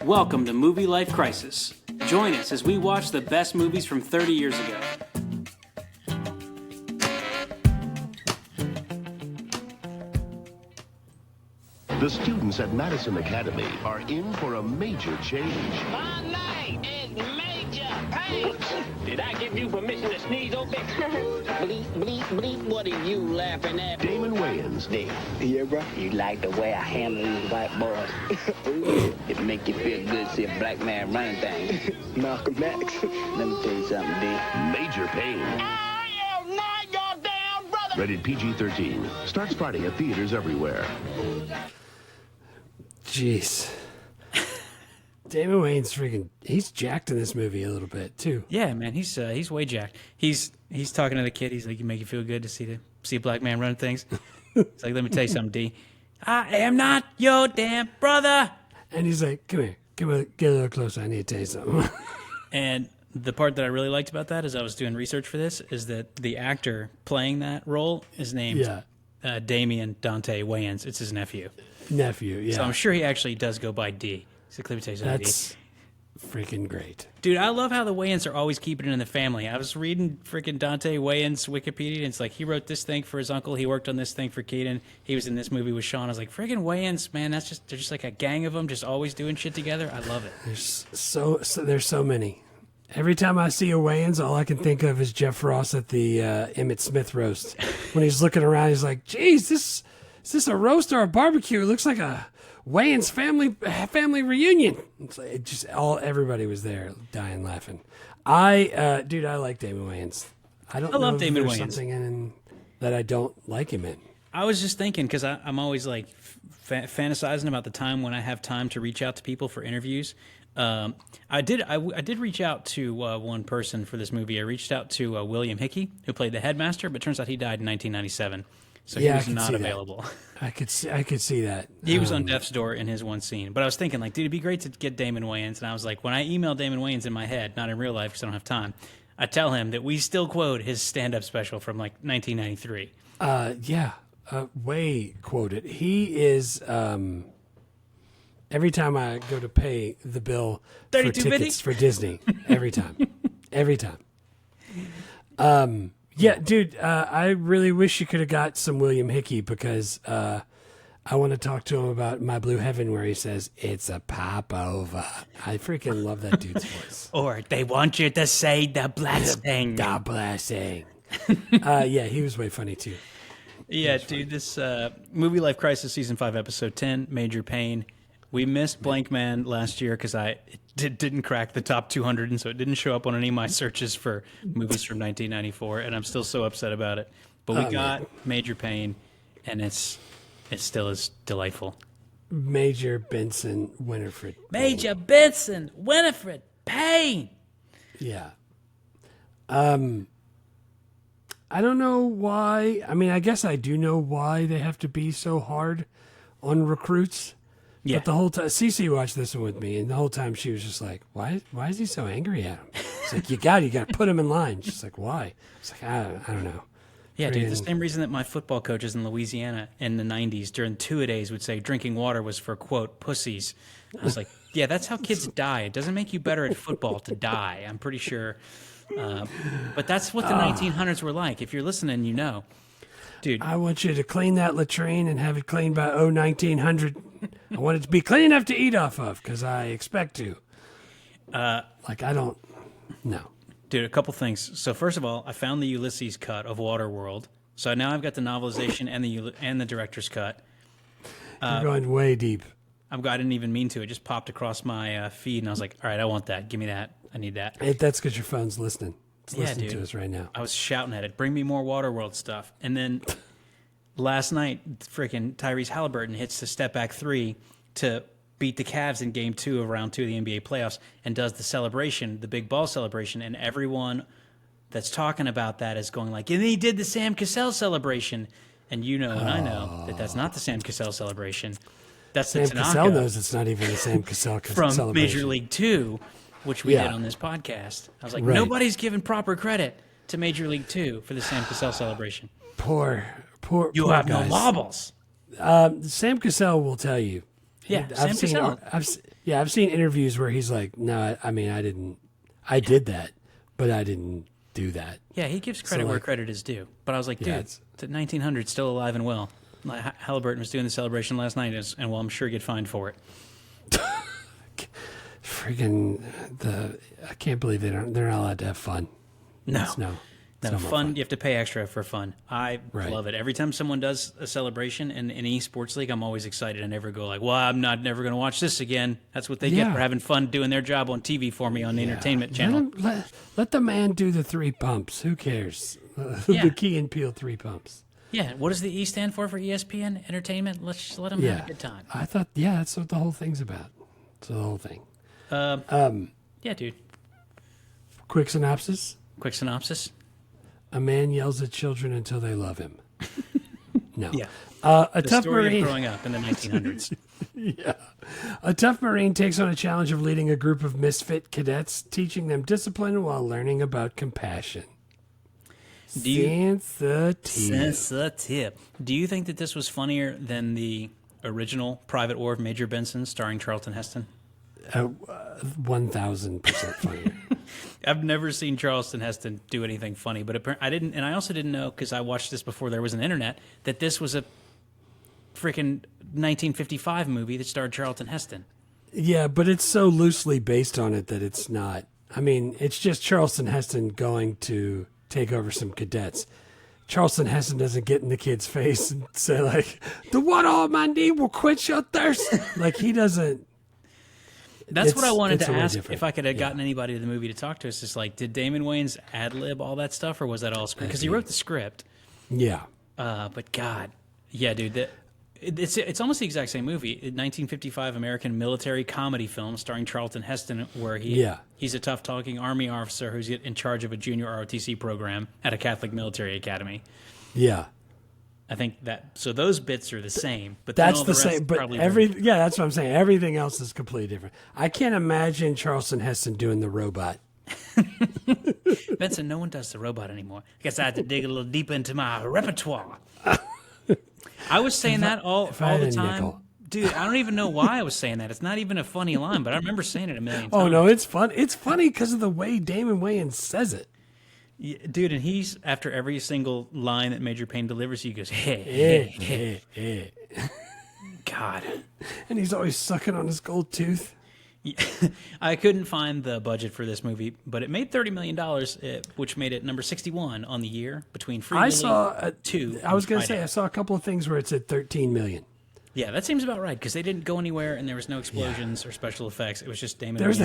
Welcome to Movie Life Crisis. Join us as we watch the best movies from 30 years ago. The students at Madison Academy are in for a major change. My name is Major Payne. Did I give you permission to sneeze, old bitch? Bleep, bleep, bleep, what are you laughing at? Damon Wayans. Dick. Yeah, bro. You like the way I handle these white boys? It make you feel good to see a black man running things. Malcolm X. Let me tell you something, D. Major Payne. I am not your damn brother. Rated PG-13. Starts Friday at theaters everywhere. Jeez. Damon Wayans he's jacked in this movie a little bit too. Yeah, man, he's way jacked. He's talking to the kid. He's like, "You make you feel good to see a black man running things." It's like, "Let me tell you something, D. I am not your damn brother." And he's like, "Come here, get a little closer. I need to tell you something." And the part that I really liked about that, as I was doing research for this, is that the actor playing that role is named Damien Dante Wayans. It's his nephew. Yeah. So I'm sure he actually does go by D. So let me tell you something, That's freaking great. Dude, I love how the Wayans are always keeping it in the family. I was reading freaking Dante Wayans' Wikipedia, and it's like he wrote this thing for his uncle. He worked on this thing for Keaton. He was in this movie with Sean. I was like, freaking Wayans, man, they're just like a gang of them, just always doing shit together. I love it. There's so many. Every time I see a Wayans, all I can think of is Jeff Ross at the Emmett Smith roast. When he's looking around, he's like, "Geez, is this a roast or a barbecue? It looks like a Wayans family reunion." It's like everybody was there, dying laughing. I like Damon Wayans. I love Damon Wayans. Wayans. Something in him that I don't like him in. I was just thinking, because I'm always like fantasizing about the time when I have time to reach out to people for interviews. I did reach out to one person for this movie. I reached out to William Hickey, who played the headmaster, but turns out he died in 1997. So he was not available. I could see that. He was on death's door in his one scene. But I was thinking, like, dude, it'd be great to get Damon Wayans. And I was like, when I email Damon Wayans in my head, not in real life because I don't have time, I tell him that we still quote his stand-up special from, like, 1993. Way quoted. He is, every time I go to pay the bill for tickets for Disney, every time. Yeah, dude, I really wish you could have got some William Hickey because I want to talk to him about My Blue Heaven where he says, "It's a pop-over." I freaking love that dude's voice. Or they want you to say the blessing. The blessing. Yeah, he was way funny too. Yeah, dude, this Movie Life Crisis Season 5, Episode 10, Major Payne. We missed Blank Man last year because it didn't crack the top 200, and so it didn't show up on any of my searches for movies from 1994, and I'm still so upset about it. But we got Major Payne, and it still is delightful. Major Benson Winifred. Major Benson Winifred Payne. Yeah. I don't know why. I mean, I guess I do know why they have to be so hard on recruits. Yeah. But the whole time, Cece watched this one with me, and the whole time she was just like, why is he so angry at him? It's like, you got to put him in line. She's like, why? It's like, I don't know. Yeah, dude, the same reason that my football coaches in Louisiana in the 90s during two-a-days would say drinking water was for, quote, pussies. I was like, yeah, that's how kids die. It doesn't make you better at football to die, I'm pretty sure. But that's what the 1900s were like. If you're listening, you know. Dude, I want you to clean that latrine and have it cleaned by 1900. I want it to be clean enough to eat off of because I expect to. I don't know. Dude, a couple things. So first of all, I found the Ulysses cut of Waterworld. So now I've got the novelization and the director's cut. You're going way deep. I didn't even mean to. It just popped across my feed, and I was like, all right, I want that. Give me that. I need that. That's because your phone's listening. It's listening to us right now. I was shouting at it, bring me more Waterworld stuff. And then last night, freaking Tyrese Halliburton hits the step back three to beat the Cavs in Game 2 of Round 2 of the NBA playoffs and does the celebration, the big ball celebration, and everyone that's talking about that is going like, and he did the Sam Cassell celebration. And you know and I know that that's not the Sam Cassell celebration. That's Sam the Tanaka Cassell knows it's not even the Sam Cassell from celebration. Major League 2, which we did on this podcast. I was like, nobody's giving proper credit to Major League 2 for the Sam Cassell celebration. Poor You have guys. no marbles. Sam Cassell will tell you. Yeah, Sam Cassell. Yeah, I've seen interviews where he's like, no, I did that, but I didn't do that. Yeah, he gives credit where credit is due. But I was like, dude, it's 1900, still alive and well. Like, Halliburton was doing the celebration last night, and well, I'm sure he'd get fined for it. Friggin' I can't believe they're not allowed to have fun. No, It's no fun. You have to pay extra for fun. I love it. Every time someone does a celebration in an esports league, I'm always excited. I never go like, well, I'm never going to watch this again. That's what they get for having fun doing their job on TV for me on the entertainment channel. Let the man do the 3 pumps. Who cares? The Key and Peele 3 pumps. Yeah. What does the E stand for ESPN Entertainment? Let's just let them have a good time. I thought, that's what the whole thing's about. It's the whole thing. Yeah, dude. Quick synopsis. A man yells at children until they love him. No. Yeah. A the tough story Marine. of growing up in the 1900s. Yeah. A tough Marine takes on a challenge of leading a group of misfit cadets, teaching them discipline while learning about compassion. Sensitive. Do you think that this was funnier than the original Private War of Major Benson starring Charlton Heston? 1,000% funnier. I've never seen Charlton Heston do anything funny, but I didn't, and I also didn't know, because I watched this before there was an internet, that this was a freaking 1955 movie that starred Charlton Heston. Yeah, but it's so loosely based on it that it's not. I mean, it's just Charlton Heston going to take over some cadets. Charlton Heston doesn't get in the kid's face and say, like, the water on my knee will quench your thirst. Like, he doesn't. That's what I wanted to ask, if I could have gotten anybody to the movie to talk to us. Is like, did Damon Wayans ad-lib all that stuff, or was that all script? Because he wrote the script. Yeah. But God, yeah, dude, it's almost the exact same movie. A 1955 American military comedy film starring Charlton Heston, where he's a tough-talking Army officer who's in charge of a junior ROTC program at a Catholic military academy. Yeah. I think so those bits are the same, but that's the same. But that's what I'm saying. Everything else is completely different. I can't imagine Charlton Heston doing the robot. Benson, no one does the robot anymore. I guess I had to dig a little deeper into my repertoire. I was saying that all the time. Nickel. Dude, I don't even know why I was saying that. It's not even a funny line, but I remember saying it a million times. Oh, no, it's fun. It's funny because of the way Damon Wayans says it. Yeah, dude, and he's, after every single line that Major Payne delivers, he goes, hey. God. And he's always sucking on his gold tooth. Yeah. I couldn't find the budget for this movie, but it made $30 million, which made it number 61 on the year between Free Willy 2. I was going to say, I saw a couple of things where it said $13 million. Yeah, that seems about right, because they didn't go anywhere, and there was no explosions or special effects. It was just Damon. There's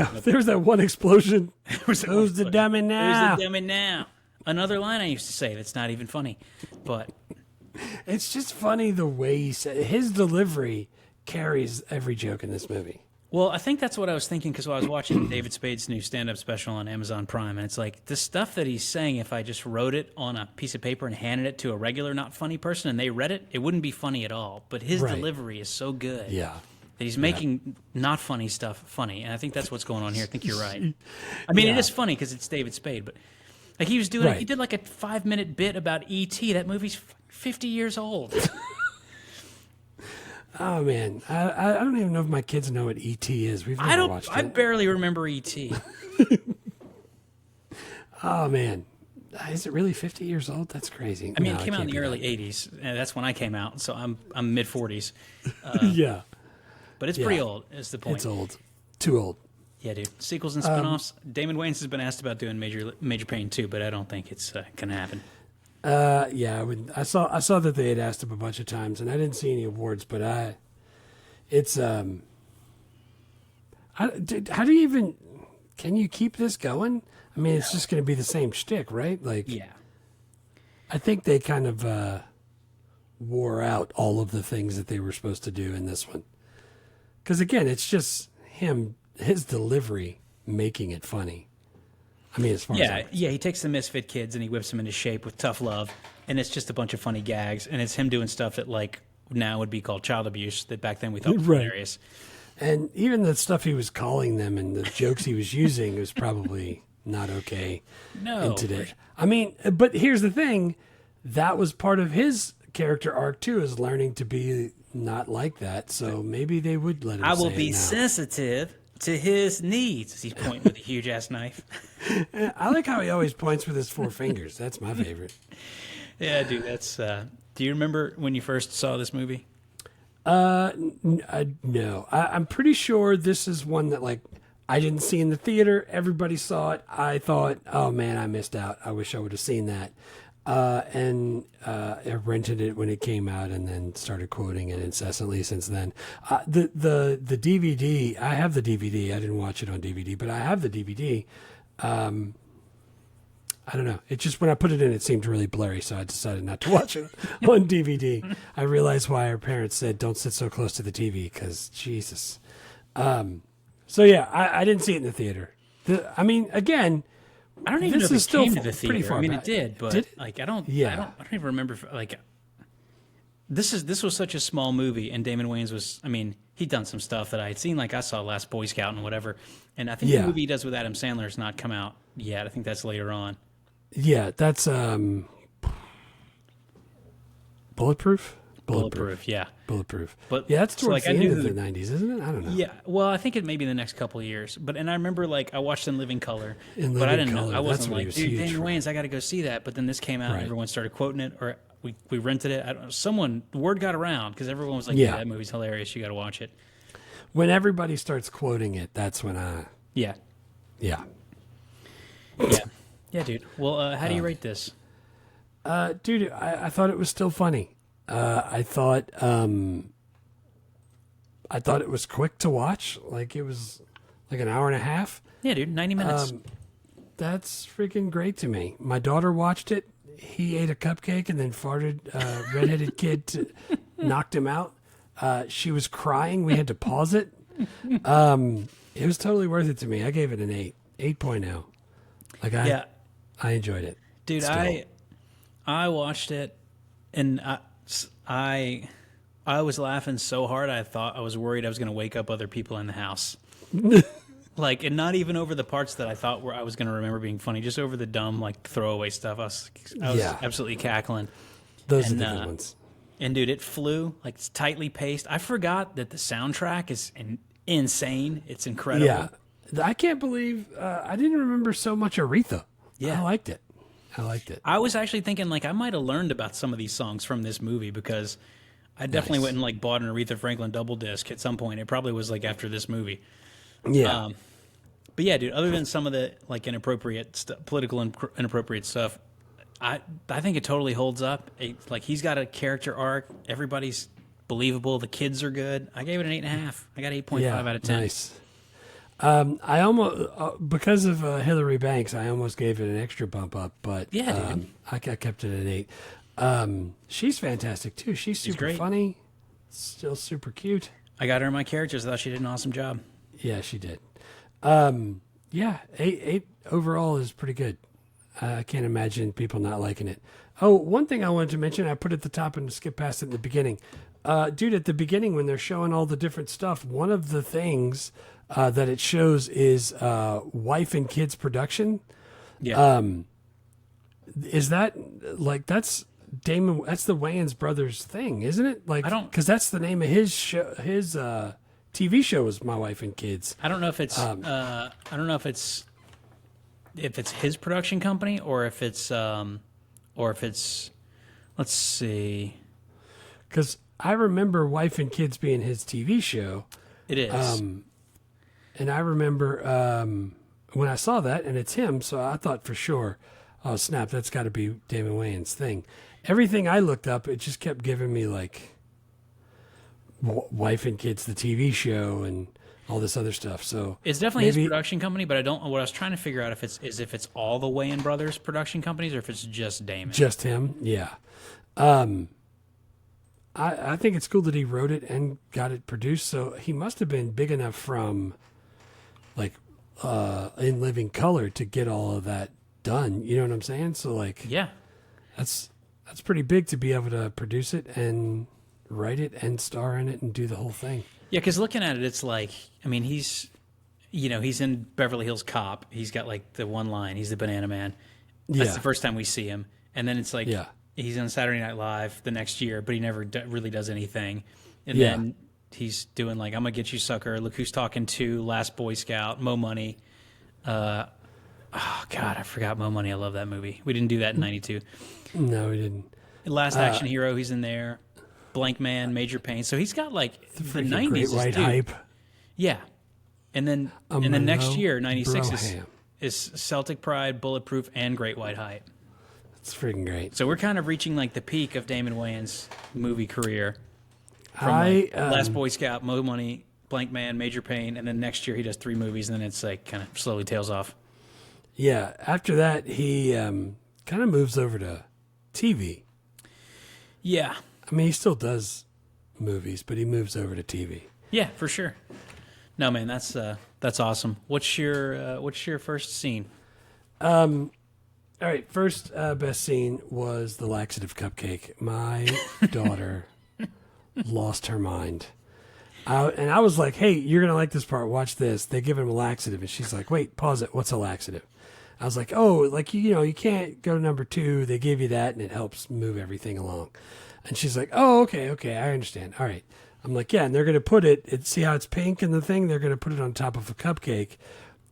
that one explosion. Who's the dummy now? Who's the dummy now? Another line I used to say that's not even funny, but it's just funny the way he said it. His delivery carries every joke in this movie. Well, I think that's what I was thinking, because I was watching David Spade's new stand-up special on Amazon Prime, and it's like, the stuff that he's saying, if I just wrote it on a piece of paper and handed it to a regular not funny person and they read it, it wouldn't be funny at all. But his delivery is so good that he's making not funny stuff funny, and I think that's what's going on here. I think you're right. I mean, it is funny because it's David Spade, but like he was doing, he did like a 5-minute bit about E.T. That movie's 50 years old. Oh man, I don't even know if my kids know what E.T. is. We've never watched it. I barely remember E.T. Oh man, is it really 50 years old? That's crazy. I mean, it came out in the early 80s, and that's when I came out. So I'm mid 40s. Yeah, but it's pretty old. Is the point? It's old, too old. Yeah, dude. Sequels and spinoffs. Damon Wayans has been asked about doing Major Payne 2, but I don't think it's gonna happen. Yeah, I saw that they had asked him a bunch of times, and I didn't see any awards, but how do you even, can you keep this going? I mean, it's just going to be the same shtick, right? Like, yeah. I think they kind of wore out all of the things that they were supposed to do in this one. Because again, it's just his delivery making it funny. I mean, as far as he takes the misfit kids and he whips them into shape with tough love, and it's just a bunch of funny gags, and it's him doing stuff that like now would be called child abuse that back then we thought was hilarious. And even the stuff he was calling them and the jokes he was using was probably not okay. No, today. I mean, but here's the thing: that was part of his character arc too, is learning to be not like that, so maybe they would let him. I will say be it now. sensitive to his needs. He's pointing with a huge ass knife. I like how he always points with his 4 fingers. That's my favorite. Yeah, dude. That's. Do you remember when you first saw this movie? No. I'm pretty sure this is one that like I didn't see in the theater. Everybody saw it. I thought, oh man, I missed out. I wish I would have seen that. And I rented it when it came out, and then started quoting it incessantly since then. The DVD, I have the DVD. I didn't watch it on DVD, but I have the DVD. I don't know. It just, when I put it in, it seemed really blurry, so I decided not to watch it on DVD. I realized why our parents said, don't sit so close to the TV, because Jesus. So yeah, I didn't see it in the theater. I mean, again, I don't even know if is it came still to the pretty theater. far I mean, back. it did, but Did it? like I don't even remember. Like this was such a small movie, and Damon Wayans was. I mean, he'd done some stuff that I had seen. Like I saw Last Boy Scout and whatever. And I think the movie he does with Adam Sandler has not come out yet. I think that's later on. Yeah, that's Bulletproof. Bulletproof, yeah. Bulletproof. But yeah, that's towards like, the end of the 90s, isn't it? I don't know. Yeah, well, I think it may be the next couple of years. But and I remember like I watched In Living Color, In but I Living didn't Color, know. I that's wasn't when he like, was dude, huge Damon for- Wayans, I got to go see that. But then this came out, and Right. everyone started quoting it, or we rented it. I don't know, someone word got around because everyone was like, Yeah. that movie's hilarious. You got to watch it. When everybody starts quoting it, that's when Yeah, yeah. yeah, dude. Well, how do you rate this? Dude, I thought it was still funny. I thought it was quick to watch. Like it was like an hour and a half. Yeah, dude, 90 minutes. That's freaking great to me. My daughter watched it. He ate a cupcake and then farted. Redheaded kid knocked him out. She was crying. We had to pause it. It was totally worth it to me. I gave it an 8.0. Like I enjoyed it. Dude, still. I watched it, and I was laughing so hard I was worried I was going to wake up other people in the house. Like, and not even over the parts that I thought I was going to remember being funny, just over the dumb like throwaway stuff. I was absolutely cackling. Those are the good ones. And dude, it flew. Like, it's tightly paced. I forgot that the soundtrack is insane. It's incredible. Yeah, I can't believe I didn't remember so much Aretha. Yeah. I liked it. I was actually thinking like I might have learned about some of these songs from this movie because I definitely went and like bought an Aretha Franklin double disc at some point. It probably was like after this movie. Yeah. But yeah, dude, other than some of the like inappropriate political inappropriate stuff, I think it totally holds up. Like he's got a character arc. Everybody's believable. The kids are good. I gave it an 8.5. I got 8.5 out of 10. Nice. I almost because of Hillary Banks, I almost gave it an extra bump up, but Yeah, dude. I kept it at 8. She's fantastic too. She's super great. funny, still super cute. I got her in my characters. I thought she did an awesome job. Yeah, she did. Yeah, 8 overall is pretty good. I can't imagine people not liking it. Oh, one thing I wanted to mention, I put at the top and skip past it in the beginning. Dude, at the beginning when they're showing all the different stuff, one of the things that it shows is wife and kids production. Yeah. Is that like that's Damon? That's the Wayans brothers thing, isn't it? Like, I don't- because that's the name of his show. His TV show is My Wife and Kids. I don't know if it's I don't know if it's his production company or if it's let's see. Because I remember Wife and Kids being his TV show. It is. And I remember when I saw that, and it's him, so I thought for sure, oh, snap, that's got to be Damon Wayans' thing. Everything I looked up, it just kept giving me, like, Wife and Kids, the TV show, and all this other stuff. So It's definitely his maybe- production company, but I don't. What I was trying to figure out if it's all the Wayans brothers production companies or if it's just Damon. Just him, yeah. I think it's cool that he wrote it and got it produced, so he must have been big enough from, like, In Living Color to get all of that done. You know what I'm saying? So, like, Yeah, that's pretty big to be able to produce it and write it and star in it and do the whole thing. yeah. Because looking at it, it's like I mean he's in Beverly Hills Cop. He's got like the one line. He's the Banana Man. That's Yeah. the first time we see him, and then it's like Yeah. he's on Saturday Night Live the next year, but he never really does anything. And then he's doing like, I'm Gonna Get You Sucker, Look Who's Talking To, Last Boy Scout, Mo Money. Oh, God, I forgot Mo Money. I love that movie. We didn't do that in 92. No, we didn't. Last Action Hero, he's in there. Blank Man, Major Payne. So he's got like the 90s. Great White Hype. Yeah. And then next year, 96 is Celtic Pride, Bulletproof, and Great White Hype. It's freaking great. So we're kind of reaching like the peak of Damon Wayans' movie career. From Last Boy Scout, Mo Money, Blank Man, Major Payne, and then next year he does 3 movies, and then it's like kind of slowly tails off. Yeah. After that, he kind of moves over to TV. Yeah. I mean, he still does movies, but he moves over to TV. Yeah, for sure. No, man, that's awesome. What's your first scene? All right, first best scene was the laxative cupcake. My daughter lost her mind. And I was like, hey, you're going to like this part. Watch this. They give him a laxative. And she's like, wait, pause it. What's a laxative? I was like, oh, like, you can't go to number 2. They give you that, and it helps move everything along. And she's like, oh, okay, I understand. All right. I'm like, yeah, and they're going to put it, see how it's pink in the thing? They're going to put it on top of a cupcake,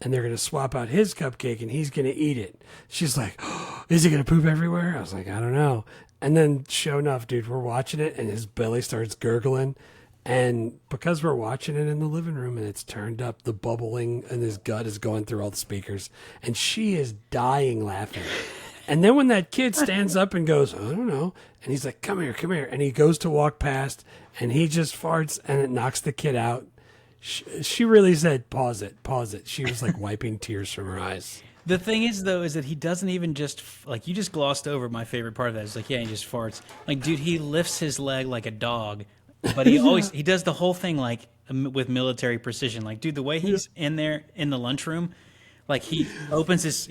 and they're going to swap out his cupcake, and he's going to eat it. She's like, oh, is he going to poop everywhere? I was like, I don't know. And then, sure enough, dude, we're watching it, and his belly starts gurgling. And because we're watching it in the living room and it's turned up, the bubbling in his gut is going through all the speakers. And she is dying laughing. And then when that kid stands up and goes, I don't know. And he's like, come here. And he goes to walk past and he just farts and it knocks the kid out. She really said, pause it. She was like wiping tears from her eyes. The thing is, though, is that he doesn't even just, like, you just glossed over my favorite part of that. It's like, yeah, he just farts. Like, dude, he lifts his leg like a dog. But he does the whole thing like with military precision. Like, dude, the way he's in there in the lunchroom, like he opens his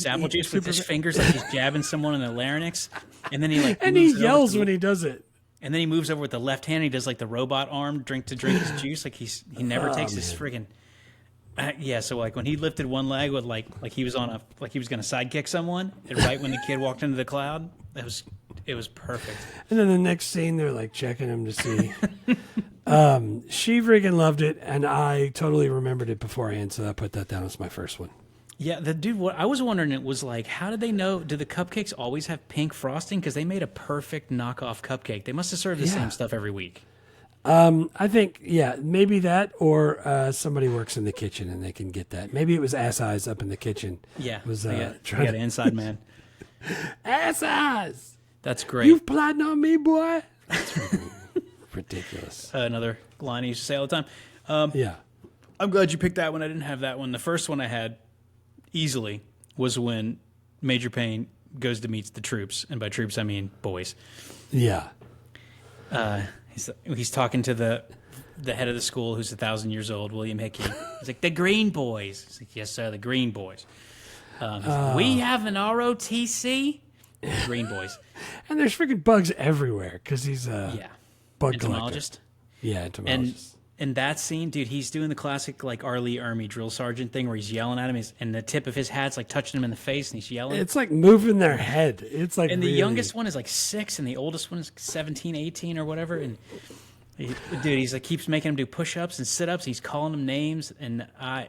apple juice with his fingers, like he's jabbing someone in the larynx, and then he yells when he does it. And then he moves over with the left hand. And he does like the robot arm drink his juice. Like he never takes his friggin'. Yeah, so like when he lifted one leg with like he was gonna sidekick someone, and right when the kid walked into the cloud, it was perfect. And then the next scene, they're like checking him to see. She freaking loved it, and I totally remembered it beforehand, so I put that down as my first one. Yeah, the dude. What I was wondering, it was like, how did they know? Do the cupcakes always have pink frosting? Because they made a perfect knockoff cupcake. They must have served the same stuff every week. I think, maybe that, or somebody works in the kitchen and they can get that. Maybe it was Ass Eyes up in the kitchen. Yeah, was got an inside man. Ass Eyes. That's great. You've plotting on me, boy. That's ridiculous. Another line I used to say all the time. I'm glad you picked that one. I didn't have that one. The first one I had easily was when Major Payne goes to meet the troops, and by troops I mean boys. Yeah. He's talking to the head of the school, who's 1,000 years old, William Hickey. He's like, the Green Boys. He's like, yes, sir, the Green Boys. We have an ROTC. Green Boys. And there's freaking bugs everywhere because he's a bug entomologist. Collector. Yeah, entomologist. And that scene, dude, he's doing the classic like R. Lee Ermey drill sergeant thing where he's yelling at him, and the tip of his hat's like touching him in the face, and he's yelling. It's like moving their head. It's like, and the youngest one is like 6, and the oldest one is 17, 18 or whatever. And he's like keeps making him do push-ups and sit-ups. He's calling them names, and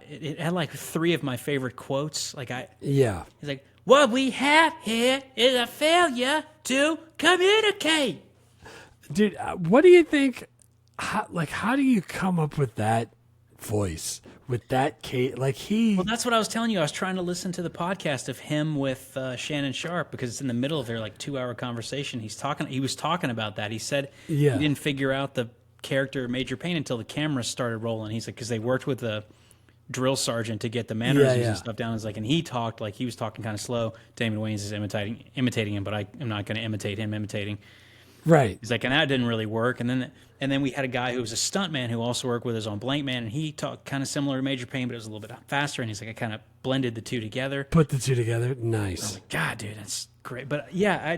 it had like 3 of my favorite quotes. He's like, "What we have here is a failure to communicate." Dude, what do you think? How do you come up with that voice, with that Well, that's what I was telling you. I was trying to listen to the podcast of him with Shannon Sharp because it's in the middle of their like 2-hour conversation. He was talking about that. He said he didn't figure out the character Major Payne until the cameras started rolling. He's like, because they worked with the drill sergeant to get the mannerisms and stuff down. He's like, and he was talking kind of slow. Damon Wayans is imitating him, but I am not going to imitate him imitating. Right. He's like, and that didn't really work. And then we had a guy who was a stuntman who also worked with us on Blank Man, and he talked kind of similar to Major Payne, but it was a little bit faster. And he's like, I kind of blended the two together. Put the two together. Nice. I was like, God, dude, that's great. But yeah,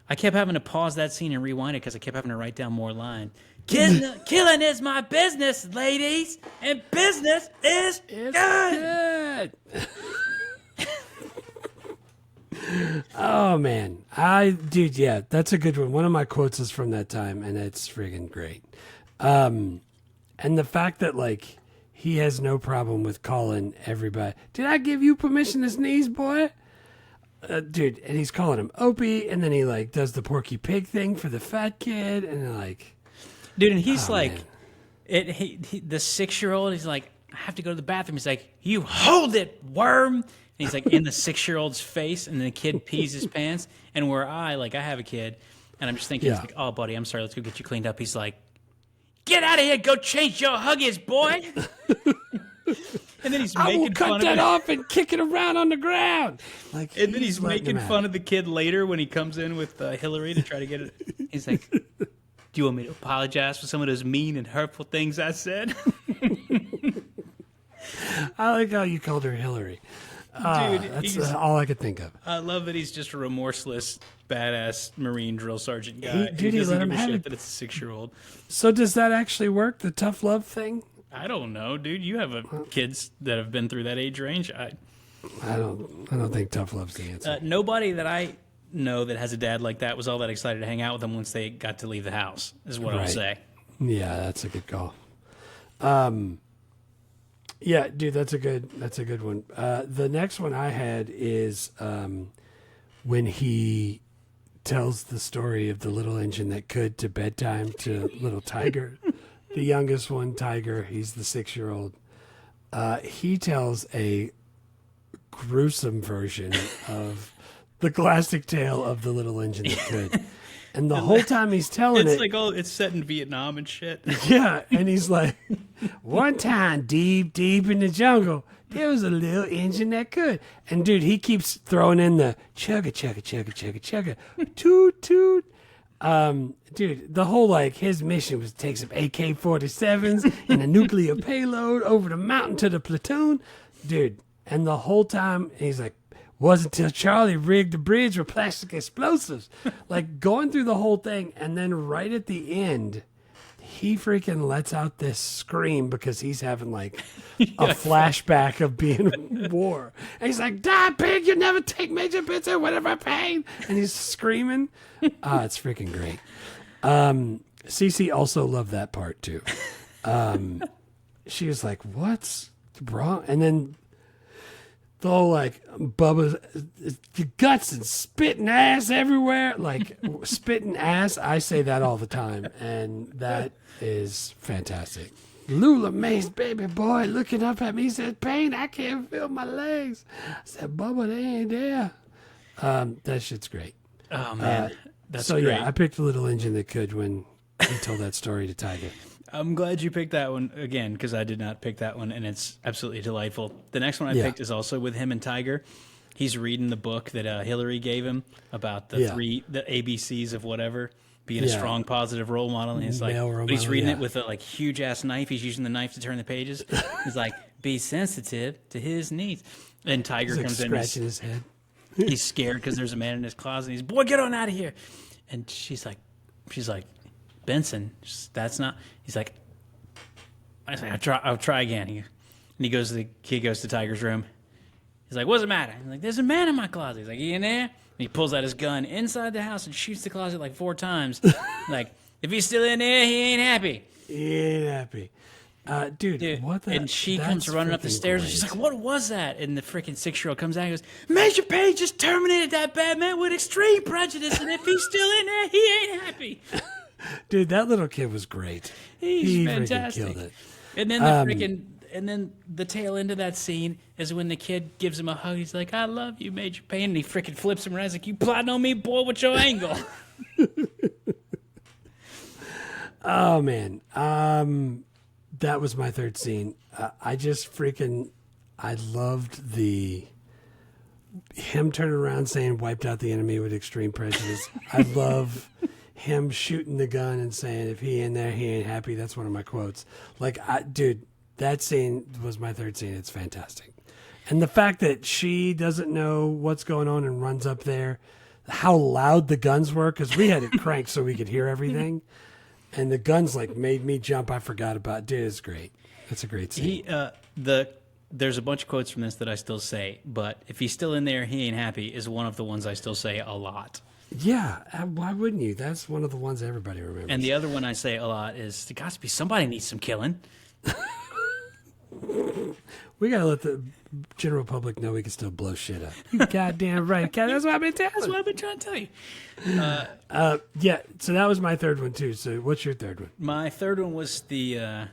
I kept having to pause that scene and rewind it because I kept having to write down more line. Killing is my business, ladies, and business is good. Oh man, dude, yeah, that's a good one. One of my quotes is from that time, and it's friggin' great. And the fact that like he has no problem with calling everybody, did I give you permission to sneeze, boy? Dude, and he's calling him Opie, and then he like does the Porky Pig thing for the fat kid, and like, dude, and he's oh, like, man. the 6-year-old. He's like, I have to go to the bathroom. He's like, you hold it, worm. And he's like in the 6-year-old's face, and the kid pees his pants. And where I have a kid, and I'm just thinking, Yeah. he's like, oh, buddy, I'm sorry, let's go get you cleaned up. He's like, get out of here, go change your Huggies, boy. And then he's I will making fun cut of that it. off and kick it around on the ground. Like, And then he's letting making him fun out. of the kid later when he comes in with Hillary to try to get it. He's like, do you want me to apologize for some of those mean and hurtful things I said? I like how you called her Hillary. Dude, That's he's- all I could think of. I love that he's just a remorseless, badass Marine drill sergeant guy. He- He, dude, he doesn't let him give a have shit it. that it's a 6-year-old. So does that actually work? The tough love thing? I don't know, dude. You have kids that have been through that age range. I don't think tough love's the answer. Nobody that I know that has a dad like that was all that excited to hang out with them once they got to leave the house, is what I'll Right. say. Yeah, that's a good call. Yeah, dude, that's a good one. The next one I had is when he tells the story of the little engine that could to bedtime to little Tiger, the youngest one, Tiger. He's the 6-year-old. He tells a gruesome version of the classic tale of the little engine that could. And the whole time he's telling It's it, like, it's set in Vietnam and shit. yeah, and he's like, one time deep in the jungle, there was a little engine that could. And dude, he keeps throwing in the chugga, chugga, chugga, chugga, chugga, toot, toot. Dude, the whole like his mission was to take some AK-47s and a nuclear payload over the mountain to the platoon. Dude, and the whole time he's like, wasn't until Charlie rigged the bridge with plastic explosives. Like going through the whole thing, and then right at the end, he freaking lets out this scream because he's having like a flashback of being in war. And he's like, die, pig, you never take major bits of whatever pain. And he's screaming. It's freaking great. Cece also loved that part too. She was like, what's wrong? And then the whole like Bubba's guts and spitting ass everywhere, like spitting ass. I say that all the time, and that is fantastic. Lula Mae's baby boy looking up at me. He said, Payne, I can't feel my legs. I said, Bubba, they ain't there. That shit's great. Oh, man. That's so, great. yeah, I picked the little engine that could when he told that story to Tiger. I'm glad you picked that one again because I did not pick that one, and it's absolutely delightful. The next one I picked is also with him and Tiger. He's reading the book that Hillary gave him about the ABCs of whatever, being a strong, positive role model. And he's like, Male role but he's model, reading yeah. it with a like huge ass knife. He's using the knife to turn the pages. He's like, be sensitive to his needs. And Tiger He's like comes in. scratching his head. He's scared because there's a man in his closet. And he's, boy, get on out of here. And she's like, Benson, that's not. He's like, I'll try again. And he goes to Tiger's room. He's like, what's the matter? He's like, there's a man in my closet. He's like, he in there? And he pulls out his gun inside the house and shoots the closet like 4 times. Like, if he's still in there, he ain't happy. He ain't happy. Dude, what the? And she that's comes running up the freaking stairs and great. she's like, what was that? And the freaking 6-year-old comes out and goes, Major Payne just terminated that bad man with extreme prejudice, and if he's still in there, he ain't happy. Dude, that little kid was great. He's he fantastic. freaking killed it. And then the tail end of that scene is when the kid gives him a hug. He's like, I love you, Major Payne. And he freaking flips him around. He's like, you plotting on me, boy, with your angle. Oh, man. That was my third scene. I loved him turning around saying, wiped out the enemy with extreme prejudice. I love him shooting the gun and saying, if he in there, he ain't happy. That's one of my quotes. Like, dude, that scene was my third scene. It's fantastic. And the fact that she doesn't know what's going on and runs up there, how loud the guns were, because we had it cranked so we could hear everything. And the guns like made me jump. I forgot about. Dude, it's great. It's a great scene. There's a bunch of quotes from this that I still say, but if he's still in there, he ain't happy is one of the ones I still say a lot. Yeah, why wouldn't you? That's one of the ones everybody remembers. And the other one I say a lot is, there got to be somebody needs some killing. We gotta let the general public know we can still blow shit up. You goddamn right, Cat. That's what I've been telling. That's what I've been trying to tell you. Yeah, so that was my third one too. So what's your third one? My third one was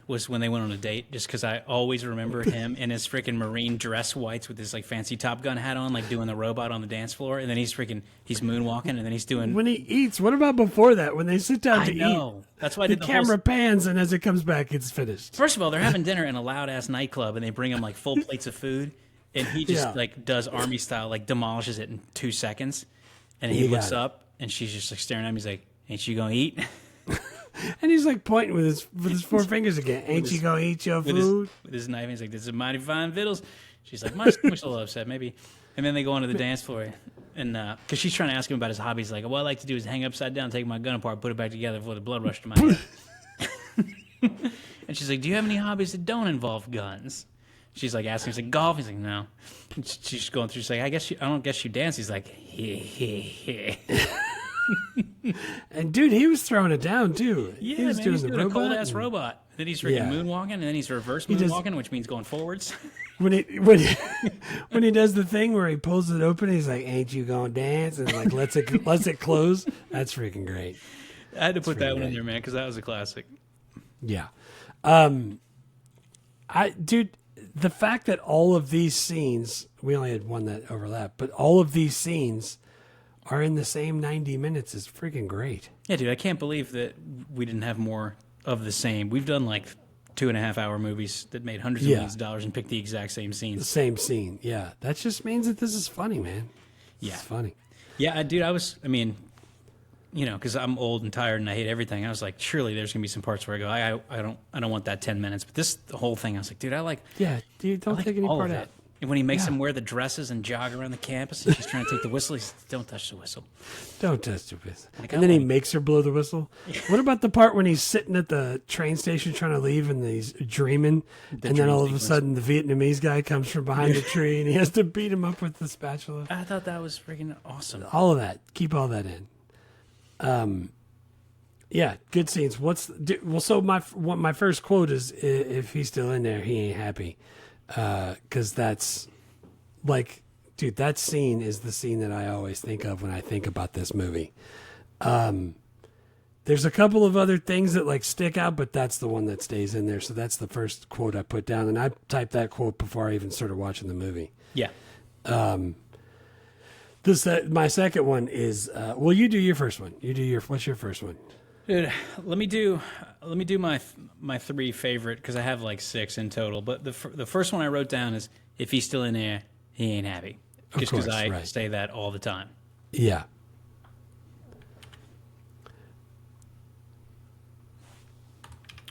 was when they went on a date, just because I always remember him in his freaking marine dress whites with his like fancy Top Gun hat on, like doing the robot on the dance floor, and then he's moonwalking, and then he's doing. When he eats, what about before that? When they sit down to know. eat, That's why I the did the camera pans, and as it comes back, it's finished. First of all, they're having dinner in a loud ass nightclub, and they bring him like full plates of food, and he just like does army style, like demolishes it in 2 seconds, and he looks up, and she's just like staring at him. He's like, "Ain't you gonna eat?" And he's like pointing with his four fingers again. Ain't you gonna eat your food? With his knife, he's like, "This is mighty fine victuals." She's like, "My stomach's a little upset, maybe." And then they go onto the dance floor, and because she's trying to ask him about his hobbies, like, "What I like to do is hang upside down, take my gun apart, put it back together before the blood rushed to my head." And she's like, "Do you have any hobbies that don't involve guns?" She's like asking, he's like, "Golf?" He's like, "No." And she's going through, she's like, I don't guess you dance." He's like, "Heh." And dude, he was throwing it down too. Yeah, he was man, doing he's the doing a robot. cold ass robot. Then he's freaking moonwalking, and then he's reverse moonwalking, which means going forwards. When he does the thing where he pulls it open, he's like, "Ain't you gonna dance?" And like lets it close. That's freaking great. I had to put that one in there, man, because that was a classic. Yeah. Dude, the fact that all of these scenes, we only had one that overlapped, but all of these scenes are in the same 90 minutes is freaking great. Yeah, dude, I can't believe that we didn't have more of the same. We've done like 2.5 hour movies that made hundreds of millions of dollars and picked the exact same The scenes. same scene. Yeah. That just means that this is funny, man. Yeah. It's funny. Yeah, dude, because I'm old and tired and I hate everything. I was like, surely there's gonna be some parts where I go, I don't want that 10 minutes. But the whole thing, I was like, dude, Yeah, dude, don't take any all part of of that. it. And when he makes him wear the dresses and jog around the campus, and she's trying to take the whistle, he's like, "Don't touch the whistle." Don't touch the whistle. Like, And then he makes her blow the whistle. What about the part when he's sitting at the train station trying to leave and he's dreaming, and then dream all of a sequence. sudden the Vietnamese guy comes from behind the tree and he has to beat him up with the spatula? I thought that was freaking awesome. All of that. Keep all that in. Yeah, good scenes. So my first quote is, "If he's still in there, he ain't happy," because that's like, dude, that scene is the scene that I always think of when I think about this movie. There's a couple of other things that like stick out, but that's the one that stays in there. So that's the first quote I put down, and I typed that quote before I even started watching the movie. Yeah. My second one is, well, you do your first one. What's your first one? Dude, let me do my 3 favorite, because I have like 6 in total. But the first one I wrote down is, "If he's still in there, he ain't happy." Just because I say that all the time. Yeah.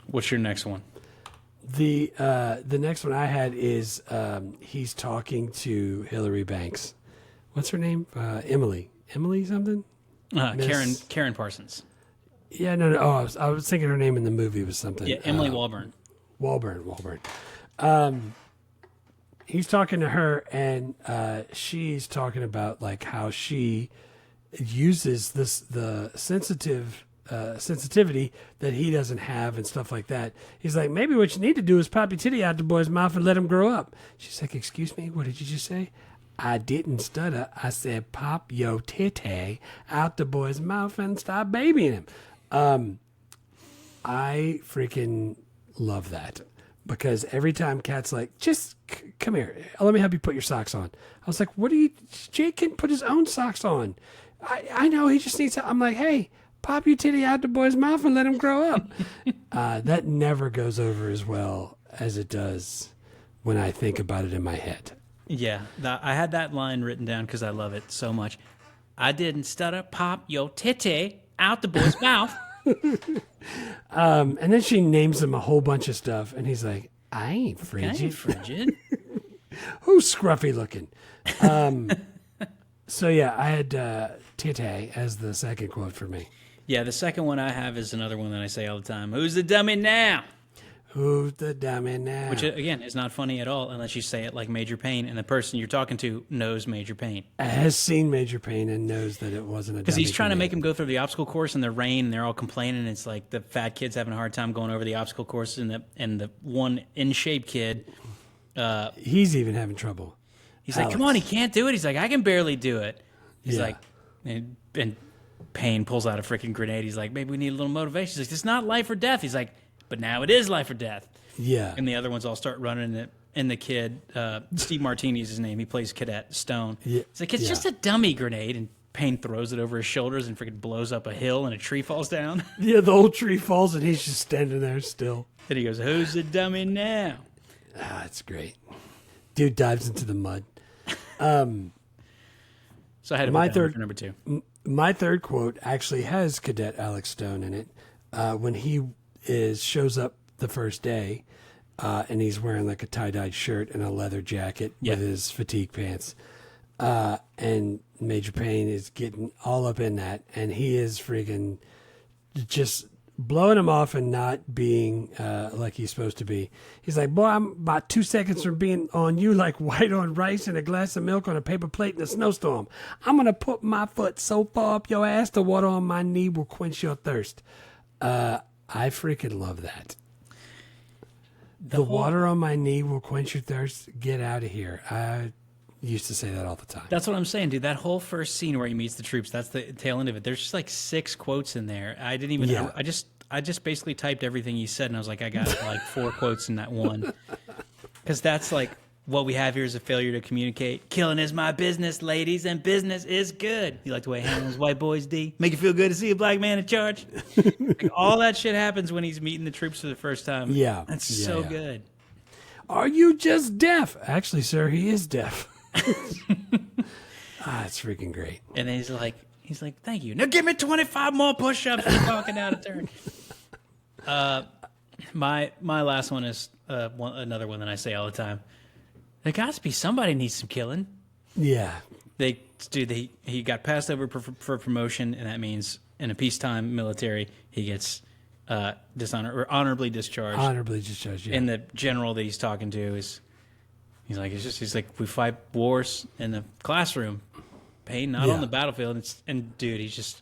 What's your next one? The next one I had is he's talking to Hillary Banks. What's her name? Emily something? Karyn Parsons. Yeah, no. Oh, I was thinking her name in the movie was something. Yeah, Emily Walburn. Walburn. He's talking to her, and she's talking about like how she uses the sensitivity that he doesn't have and stuff like that. He's like, "Maybe what you need to do is pop your titty out the boy's mouth and let him grow up." She's like, "Excuse me, what did you just say?" "I didn't stutter. I said pop your titty out the boy's mouth and stop babying him." I freaking love that, because every time Kat's like, "Just come here, let me help you put your socks on." I was like, Jake can put his own socks on. I know, he just needs to. I'm like, "Hey, pop your titty out the boy's mouth and let him grow up." That never goes over as well as it does when I think about it in my head. Yeah, I had that line written down because I love it so much. "I didn't stutter, pop your titty out the boy's mouth." And then she names him a whole bunch of stuff, and he's like, "I ain't frigid." Who's scruffy looking? So yeah, I had titty as the second quote for me. Yeah, the second one I have is another one that I say all the time. "Who's the dummy now?" Who's the dummy now? Which, again, is not funny at all unless you say it like Major Payne, and the person you're talking to knows Major Payne. Has seen Major Payne and knows that it wasn't a Because dummy he's trying to grenade. make him go through the obstacle course in the rain, and they're all complaining. It's like the fat kid's having a hard time going over the obstacle course, and the one in-shape kid, He's even having trouble. he's like, come on, he can't do it. He's like, I can barely do it. He's Yeah. like, and Payne pulls out a freaking grenade. He's like, maybe we need a little motivation. He's like, it's not life or death. He's like, but now it is life or death. Yeah. And the other ones all start running, and the kid, Steve Martini's his name. He plays Cadet Stone. Yeah. It's like, it's just a dummy grenade. And Payne throws it over his shoulders and freaking blows up a hill, and a tree falls down. Yeah, the old tree falls and he's just standing there still. And he goes, who's the dummy now? Ah, it's great. Dude dives into the mud. So I had to My put that one third- for number 2. My third quote actually has Cadet Alex Stone in it. When he shows up the first day, and he's wearing like a tie-dyed shirt and a leather jacket Yeah. with his fatigue pants. And Major Payne is getting all up in that, and he is freaking just blowing him off and not being like he's supposed to be. He's like, boy, I'm about 2 seconds from being on you like white on rice and a glass of milk on a paper plate in a snowstorm. I'm going to put my foot so far up your ass the water on my knee will quench your thirst. I freaking love that. The water on my knee will quench your thirst. Get out of here. I used to say that all the time. That's what I'm saying, dude. That whole first scene where he meets the troops, that's the tail end of it. There's just like 6 quotes in there. I didn't even, Yeah. I just basically typed everything he said, and I was like, I got like 4 quotes in that one. Because that's like, what we have here is a failure to communicate. Killing is my business, ladies, and business is good. You like the way he handles white boys, D? Make you feel good to see a black man in charge? Like, all that shit happens when he's meeting the troops for the first time. Yeah. That's Yeah, so yeah. good. Are you just deaf? Actually, sir, he is deaf. It's freaking great. And then he's like, thank you. Now give me 25 more push-ups for walking down a turn. My last one is another one that I say all the time. There got to be somebody needs some killing. Yeah. He got passed over for promotion, and that means in a peacetime military he gets honorably discharged. Honorably discharged, yeah. And the general that he's talking to he's like we fight wars in the classroom, Payne, not Yeah. on the battlefield. And dude, he's just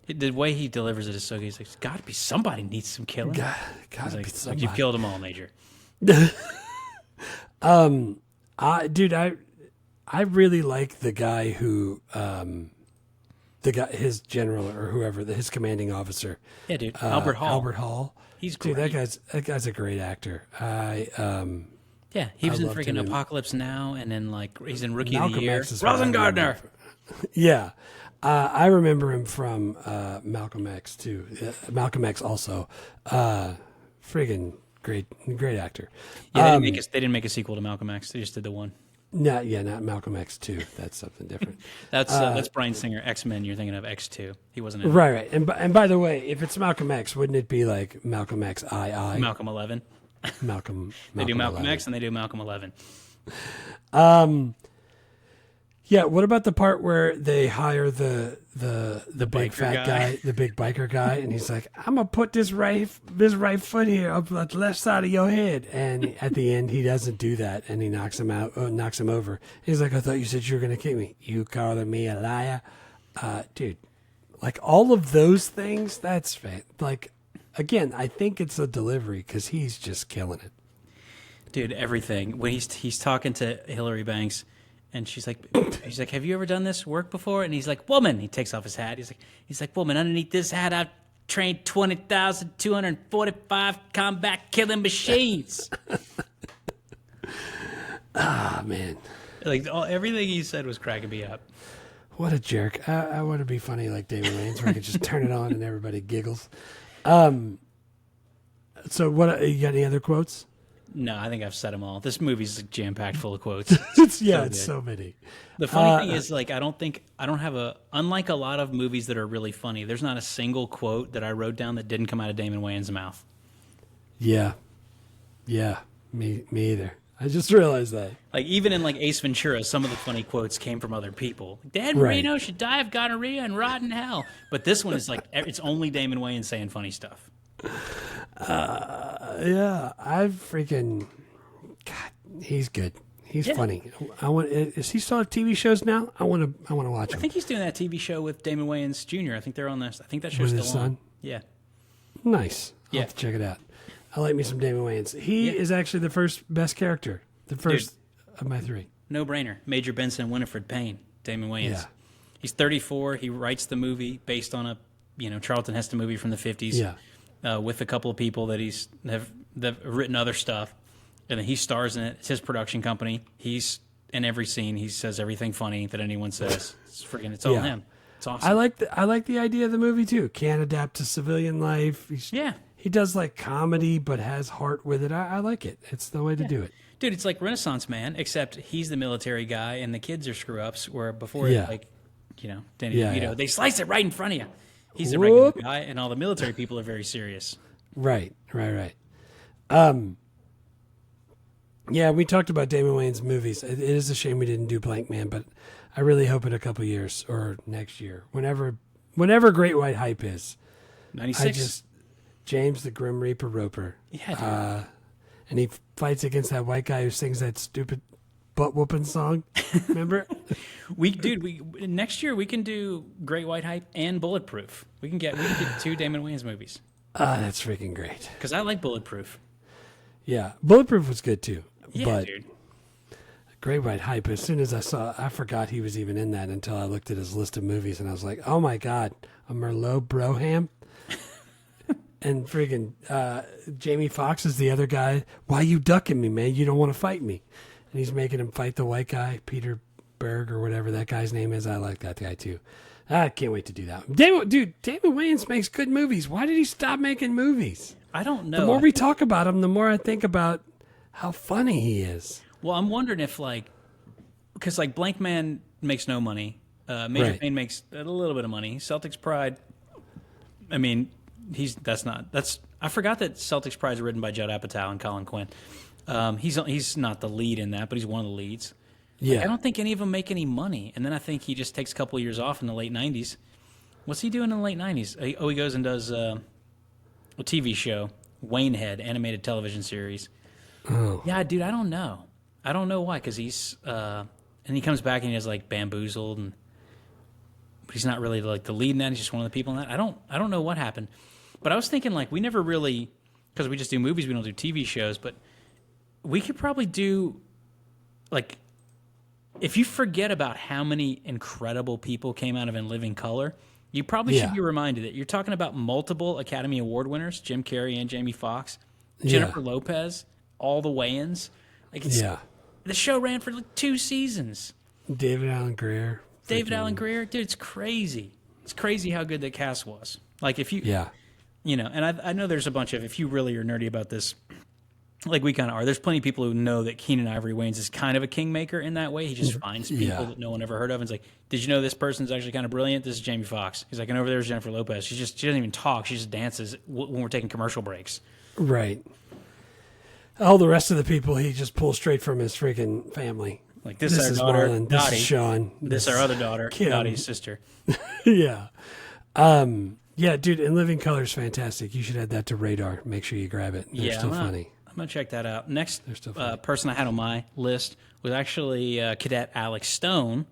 the way he delivers it is so good. He's like, "There's got to be somebody needs some killing." Gotta He's be like, somebody. you've killed them all, Major. I really like the guy who, his general or whoever, his commanding officer. Yeah, dude, Albert Hall. Albert Hall. He's Dude, great. that guy's a great actor. Yeah, he was in loved freaking him in- Apocalypse Now, and then like he's in Rookie of Malcolm the Year. X is what I remember Rosengardner. Yeah. I remember him from Malcolm X too. Malcolm X also. Friggin' great actor. Yeah, they didn't make a sequel to Malcolm X. They just did the one. Not Malcolm X 2. That's something different. That's Bryan Singer, X-Men. You're thinking of X2. He wasn't in Right. And by the way, if it's Malcolm X, wouldn't it be like Malcolm X II? Malcolm 11. Malcolm They do Malcolm 11. X and they do Malcolm 11. Yeah, what about the part where they hire the big biker fat guy. guy, the big biker guy, and he's like, "I'm gonna put this right foot here up the left side of your head," and at the end he doesn't do that, and he knocks him over. He's like, "I thought you said you were gonna kick me. You calling me a liar, dude?" Like all of those things, that's like, again, I think it's a delivery because he's just killing it. Dude, everything. When he's talking to Hillary Banks, and she's like, "Have you ever done this work before?" And he's like, "Woman." He takes off his hat. He's like, "Woman, underneath this hat, I've trained 20,245 combat killing machines." Ah, man, Like everything he said was cracking me up. what a jerk! I want to be funny like Damon Wayans, where I could just turn it on and everybody giggles. So, what you got? Any other quotes? No, I think I've said them all. This movie's jam packed full of quotes. It's good. so many. The funny thing is, like, unlike a lot of movies that are really funny, there's not a single quote that I wrote down that didn't come out of Damon Wayans' mouth. Yeah, me either. I just realized that. Like, even in, like, Ace Ventura, some of the funny quotes came from other people. Dan Right. Marino should die of gonorrhea and rot in hell. But this one is, like, it's only Damon Wayans saying funny stuff. Yeah, I've freaking. God, he's good. He's funny. I want. Is he still on TV shows now? I want to watch him. I think he's doing that TV show with Damon Wayans Jr. I think they're on this. I think that show's With still his on. son? Yeah. Nice. I'll Yeah. have to check it out. I like me some Damon Wayans. He is actually the first best character. The first of my three. No brainer. Major Benson and Winifred Payne. Damon Wayans. Yeah. He's 34. He writes the movie based on a Charlton Heston movie from the 50s. Yeah. With a couple of people that have written other stuff, and then he stars in it. It's his production company. He's in every scene. He says everything funny that anyone says. It's all him. It's awesome. I like the idea of the movie too. Can't adapt to civilian life. He does like comedy, but has heart with it. I like it. It's the way to do it. Dude, it's like Renaissance Man, except he's the military guy and the kids are screw ups. Where before, Danny DeVito, they slice it right in front of you. He's the regular guy, and all the military people are very serious. Right. Yeah, we talked about Damon Wayans' movies. It is a shame we didn't do Blank Man, but I really hope in a couple years or next year, whenever Great White Hype is. 96. James the Grim Reaper Roper. Yeah, dude. And he fights against that white guy who sings that stupid butt whooping song. Remember? Next year we can do Great White Hype and Bulletproof. We can get 2 Damon Wayans movies. That's freaking great. Because I like Bulletproof. Yeah, Bulletproof was good too. Yeah, but dude. Great White Hype, as soon as I forgot he was even in that until I looked at his list of movies and I was like, oh my God, a Merlot Broham? And freaking Jamie Foxx is the other guy. Why you ducking me, man? You don't want to fight me. And he's making him fight the white guy, Peter Berg or whatever that guy's name is. I like that guy too. I can't wait to do that. Damon Wayans makes good movies. Why did he stop making movies? I don't know. The more we talk about him, the more I think about how funny he is. Well, I'm wondering if because Blank Man makes no money. Major Payne makes a little bit of money. Celtics Pride, I mean, I forgot that Celtics Pride is written by Judd Apatow and Colin Quinn. He's not the lead in that, but he's one of the leads. Yeah. I don't think any of them make any money. And then I think he just takes a couple of years off in the late 90s. What's he doing in the late 90s? He goes and does a TV show, Waynehead, animated television series. Oh. Yeah, dude, I don't know. I don't know why, because he's and he comes back and he has Bamboozled, but he's not really the lead in that. He's just one of the people in that. I don't know what happened, but I was thinking we never really, because we just do movies, we don't do TV shows, but we could probably do if you forget about how many incredible people came out of In Living Color, you probably should be reminded that you're talking about multiple Academy Award winners, Jim Carrey and Jamie Foxx, Jennifer Lopez, all the Wayans. The show ran for 2 seasons. David Alan Grier. Alan Grier, dude, it's crazy. It's crazy how good that cast was. If you, and I know there's a bunch of, if you really are nerdy about this, we kind of are. There's plenty of people who know that Keenan Ivory Wayans is kind of a kingmaker in that way. He just finds people that no one ever heard of and it's did you know this person's actually kind of brilliant? This is Jamie Foxx. He's and over there's Jennifer Lopez. She doesn't even talk. She just dances when we're taking commercial breaks. Right. All the rest of the people he just pulls straight from his freaking family. This is our daughter, Marlon. Dottie. This is Sean. This our other daughter, Kim. Dottie's sister. Yeah. Yeah, dude, In Living Color is fantastic. You should add that to radar. Make sure you grab it. They're still funny. I'm going to check that out. Next funny. person I had on my list was actually Cadet Alex Stone.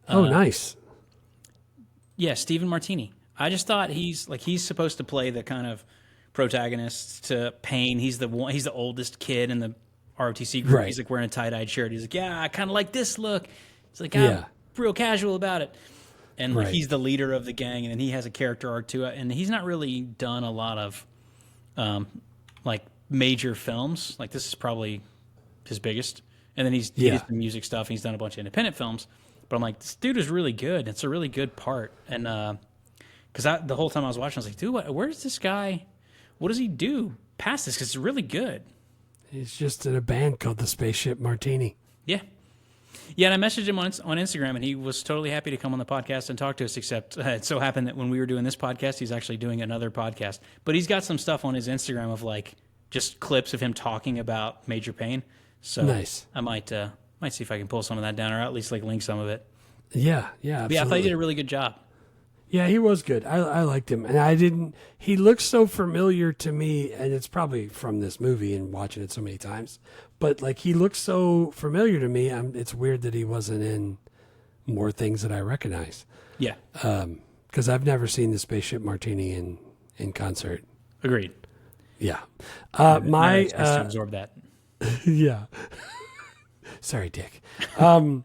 Oh, nice. Yeah, Stephen Martini. I just thought he's supposed to play the kind of protagonist to Payne. He's the oldest kid in the ROTC group. Right. He's wearing a tie-dyed shirt. He's yeah, I kind of like this look. It's I'm real casual about it. And he's the leader of the gang, and then he has a character arc to it. And he's not really done a lot of major films. This is probably his biggest. And then he did some music stuff, and he's done a bunch of independent films. But I'm this dude is really good. It's a really good part. And because the whole time I was watching, I was dude, where's this guy? What does he do past this? Because it's really good. He's just in a band called the Spaceship Martini. Yeah. Yeah, and I messaged him on Instagram, and he was totally happy to come on the podcast and talk to us, except it so happened that when we were doing this podcast, he's actually doing another podcast. But he's got some stuff on his Instagram of just clips of him talking about Major Payne. So nice. I might see if I can pull some of that down, or at least link some of it. Yeah, absolutely. But yeah, I thought he did a really good job. Yeah, he was good. I liked him, and he looks so familiar to me, and it's probably from this movie and watching it so many times. But like, he looks so familiar to me. It's weird that he wasn't in more things that I recognize. Yeah. Because I've never seen the Spaceship Martini in concert. Agreed. Yeah. I to absorb that. Yeah. Sorry, Dick. My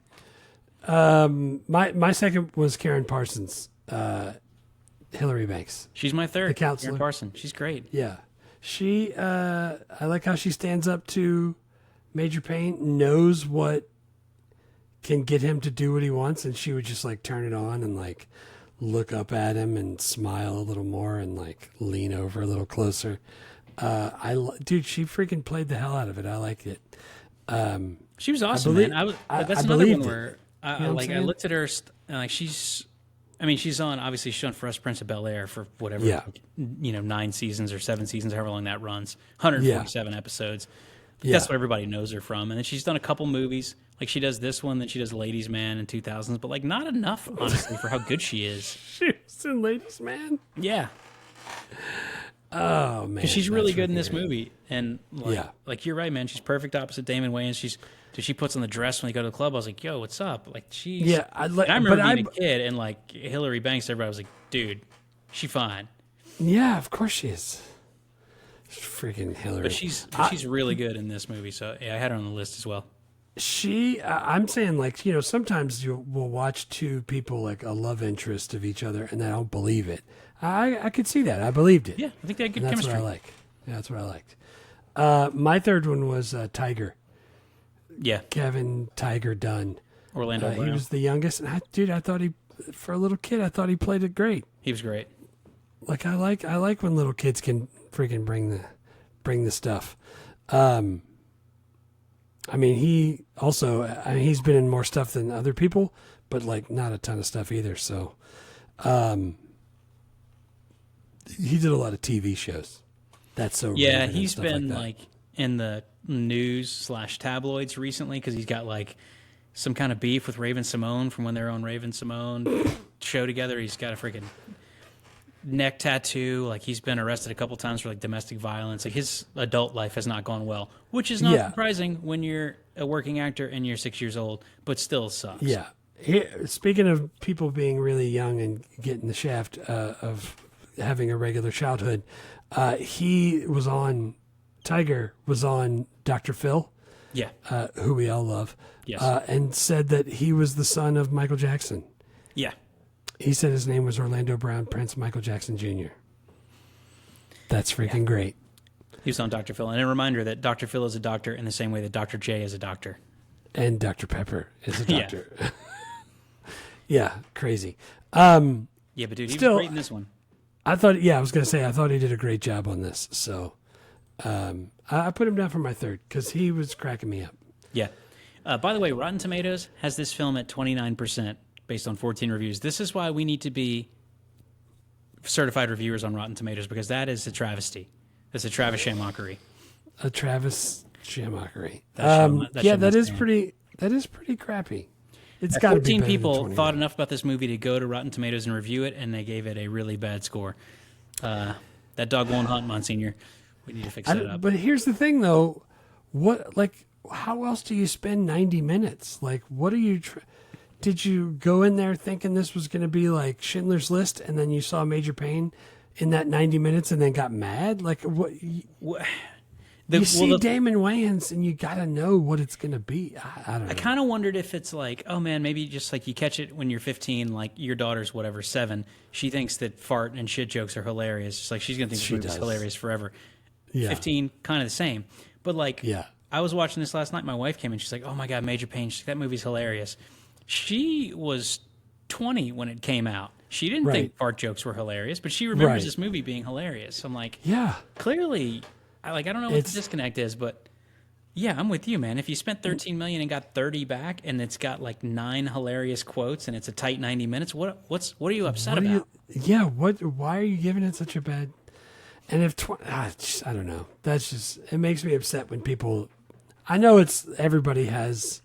second was Karyn Parsons, Hillary Banks. She's my third. The counselor. Karyn Parsons. She's great. Yeah. She, I like how she stands up to Major Payne, knows what can get him to do what he wants, and she would just like turn it on and like look up at him and smile a little more and like lean over a little closer. Dude, she freaking played the hell out of it. I liked it. She was awesome, man. That's another one where I looked at her and like she's obviously she's on Fresh Prince of Bel-Air for whatever, 9 seasons or 7 seasons, however long that runs, 147 episodes. That's what everybody knows her from. And then she's done a couple movies. Like she does this one, then she does Ladies Man in 2000s, but like not enough, honestly, for how good she is. She was in Ladies Man? Yeah. Oh, man. She's really good in this movie. And like you're right, man. She's perfect opposite Damon Wayans. She puts on the dress when they go to the club. I was like, yo, what's up? Like she's... I remember being a kid and like Hillary Banks, everybody was like, dude, she fine. Yeah, of course she is. Freaking Hillary. But she's really good in this movie. So yeah, I had her on the list as well. I'm saying like, sometimes you will watch two people like a love interest of each other and I don't believe it. I could see that. I believed it. Yeah, I think they had good chemistry. That's what I like. Yeah, that's what I liked. My third one was Tiger. Yeah. Kevin Tiger Dunn. Orlando Brown. He was the youngest. And I thought for a little kid, I thought he played it great. He was great. Like I like when little kids can freaking bring the stuff. He's been in more stuff than other people, but like not a ton of stuff either. So, he did a lot of TV shows. That's so yeah. He's been like in the news / tabloids recently because he's got like some kind of beef with Raven Simone from when they were on Raven Simone show together. He's got a freaking neck tattoo. Like he's been arrested a couple times for like domestic violence. Like his adult life has not gone well, which is not surprising when you're a working actor and you're 6 years old, but still sucks. Yeah. Speaking of people being really young and getting the shaft of having a regular childhood, Tiger was on Dr. Phil. Yeah. Who we all love. Yes. And said that he was the son of Michael Jackson. Yeah. He said his name was Orlando Brown Prince Michael Jackson Jr. That's freaking great. He was on Dr. Phil. And a reminder that Dr. Phil is a doctor in the same way that Dr. J is a doctor. And Dr. Pepper is a doctor. Yeah, crazy. Yeah, but dude, he still, was great in this one. I thought he did a great job on this. So I put him down for my third because he was cracking me up. Yeah. By the way, Rotten Tomatoes has this film at 29%. Based on 14 reviews. This is why we need to be certified reviewers on Rotten Tomatoes, because that is a travesty. That's a Travis Shamockery. A Travis Shamockery. That is pretty crappy. It's got to be 14 better people than thought enough about this movie to go to Rotten Tomatoes and review it, and they gave it a really bad score. That dog won't hunt, Monsignor. We need to fix that up. But here's the thing, though. How else do you spend 90 minutes? Like, what are you... Did you go in there thinking this was going to be like Schindler's List, and then you saw Major Payne in that 90 minutes and then got mad? Like, what? Damon Wayans, and you got to know what it's going to be. I don't know. I kind of wondered if it's like, oh man, maybe just like you catch it when you're 15, like your daughter's 7. She thinks that fart and shit jokes are hilarious. It's like she's going to think the movie's hilarious forever. Yeah. 15, kind of the same. But like, I was watching this last night. My wife came in. She's like, oh my God, Major Payne. She's like, that movie's hilarious. She was 20 when it came out. She didn't think fart jokes were hilarious, but she remembers this movie being hilarious. I'm like, clearly, I don't know what the disconnect is, but yeah, I'm with you, man. If you spent $13 million and got 30 back, and it's got like 9 hilarious quotes, and it's a tight 90 minutes, what are you upset about? Why are you giving it such a bad? And if I don't know. That's just, it makes me upset when people. I know everybody has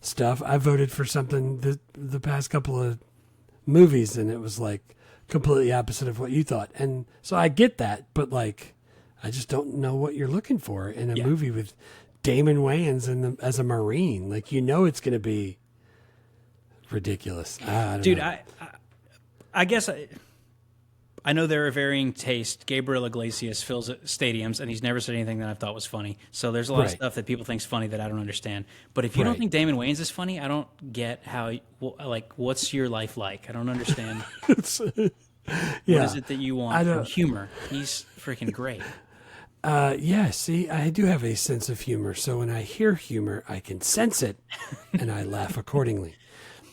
stuff. I voted for something the past couple of movies, and it was like completely opposite of what you thought. And so I get that, but like, I just don't know what you're looking for in a movie with Damon Wayans as a Marine. Like, it's going to be ridiculous. I don't know. I guess I know there are varying tastes. Gabriel Iglesias fills stadiums, and he's never said anything that I've thought was funny. So there's a lot of stuff that people think's funny that I don't understand. But if you don't think Damon Wayans is funny, I don't get how. What's your life like? I don't understand. What is it that you want? From humor. He's freaking great. See, I do have a sense of humor. So when I hear humor, I can sense it, and I laugh accordingly.